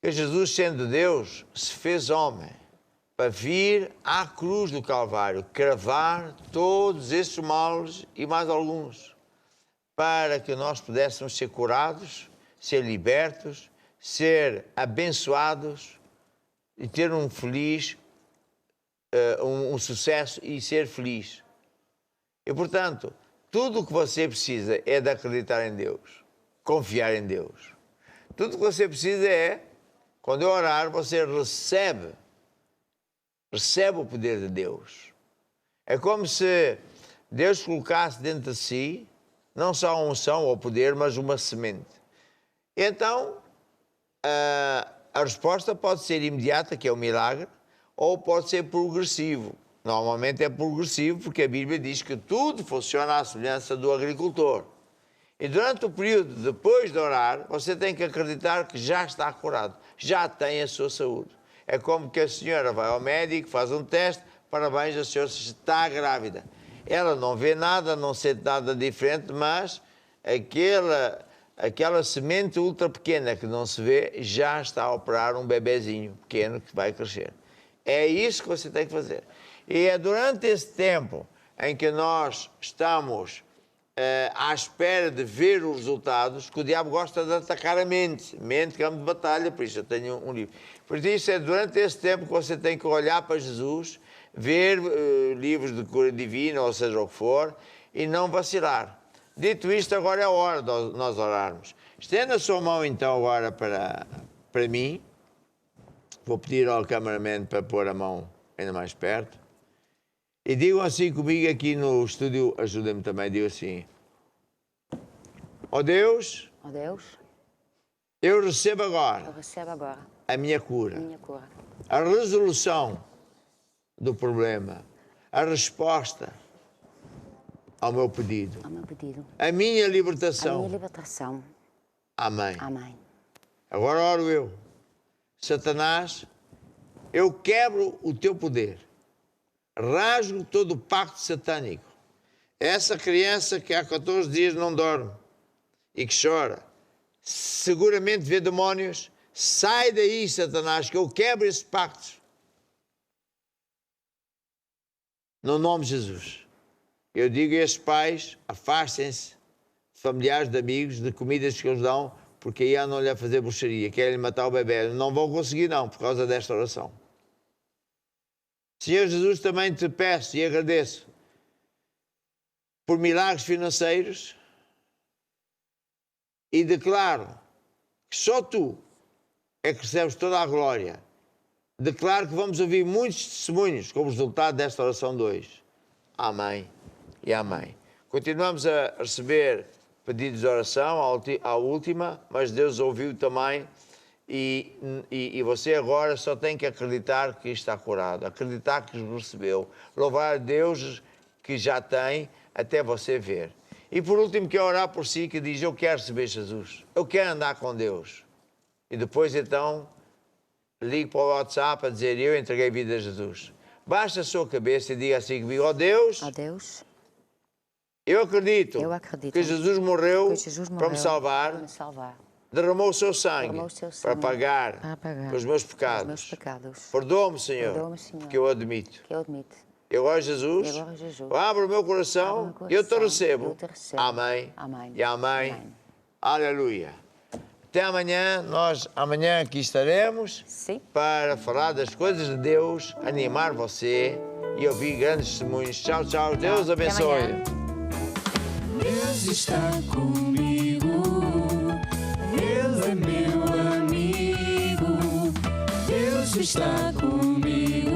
Que Jesus, sendo Deus, se fez homem para vir à cruz do Calvário, cravar todos esses males e mais alguns, para que nós pudéssemos ser curados, ser libertos, ser abençoados e ter um feliz, um sucesso e ser feliz. E, portanto, tudo o que você precisa é de acreditar em Deus, confiar em Deus. Tudo o que você precisa é, quando eu orar, você recebe o poder de Deus. É como se Deus colocasse dentro de si, não só a unção ou o poder, mas uma semente. Então, a resposta pode ser imediata, que é o milagre, ou pode ser progressivo. Normalmente é progressivo, porque a Bíblia diz que tudo funciona à semelhança do agricultor. E durante o período depois de orar, você tem que acreditar que já está curado, já tem a sua saúde. É como que a senhora vai ao médico, faz um teste, parabéns, a senhora está grávida. Ela não vê nada, não sente nada diferente, mas aquela semente ultra pequena que não se vê, já está a operar um bebezinho pequeno que vai crescer. É isso que você tem que fazer. E é durante esse tempo em que nós estamos à espera de ver os resultados que o diabo gosta de atacar a mente. Mente, campo de batalha, por isso eu tenho um livro. Por isso é durante esse tempo que você tem que olhar para Jesus, ver livros de cura divina, ou seja o que for, e não vacilar. Dito isto, agora é a hora de nós orarmos. Estenda a sua mão então agora para mim. Vou pedir ao cameraman para pôr a mão ainda mais perto. E digam assim comigo aqui no estúdio, ajudem-me também, digo assim: ó Deus, eu recebo agora a minha cura, a resolução do problema, a resposta ao meu pedido, a minha libertação. Amém. Agora oro eu. Satanás, eu quebro o teu poder. Rasgo todo o pacto satânico. Essa criança que há 14 dias não dorme e que chora, seguramente vê demónios. Sai daí, Satanás, que eu quebro esse pacto. No nome de Jesus. Eu digo a estes pais, afastem-se de familiares, de amigos, de comidas que eles dão, porque aí andam-lhe a fazer bruxaria, querem matar o bebê. Não vão conseguir não, por causa desta oração. Senhor Jesus, também te peço e agradeço por milagres financeiros e declaro que só tu é que recebes toda a glória. Declaro que vamos ouvir muitos testemunhos como resultado desta oração de hoje. Amém e amém. Continuamos a receber pedidos de oração, à última, mas Deus ouviu também. E você agora só tem que acreditar que está curado, acreditar que recebeu, louvar a Deus que já tem até você ver. E por último, quero orar por si, que diz: eu quero receber Jesus, eu quero andar com Deus. E depois então ligue para o WhatsApp a dizer: eu entreguei a vida a Jesus. Baixe a sua cabeça e diga assim comigo: ó Deus, eu acredito que Jesus morreu para me salvar. Derramou o seu sangue para pagar os meus pecados. Perdoa-me, Senhor, porque eu admito. Eu gosto de Jesus, eu abro o meu coração e eu te recebo. Amém e amém. Aleluia. Até amanhã, amanhã aqui estaremos para falar das coisas de Deus, animar você e ouvir grandes testemunhos. Tchau, tchau. Deus abençoe. Deus está comigo. Ele é meu amigo, Deus está comigo.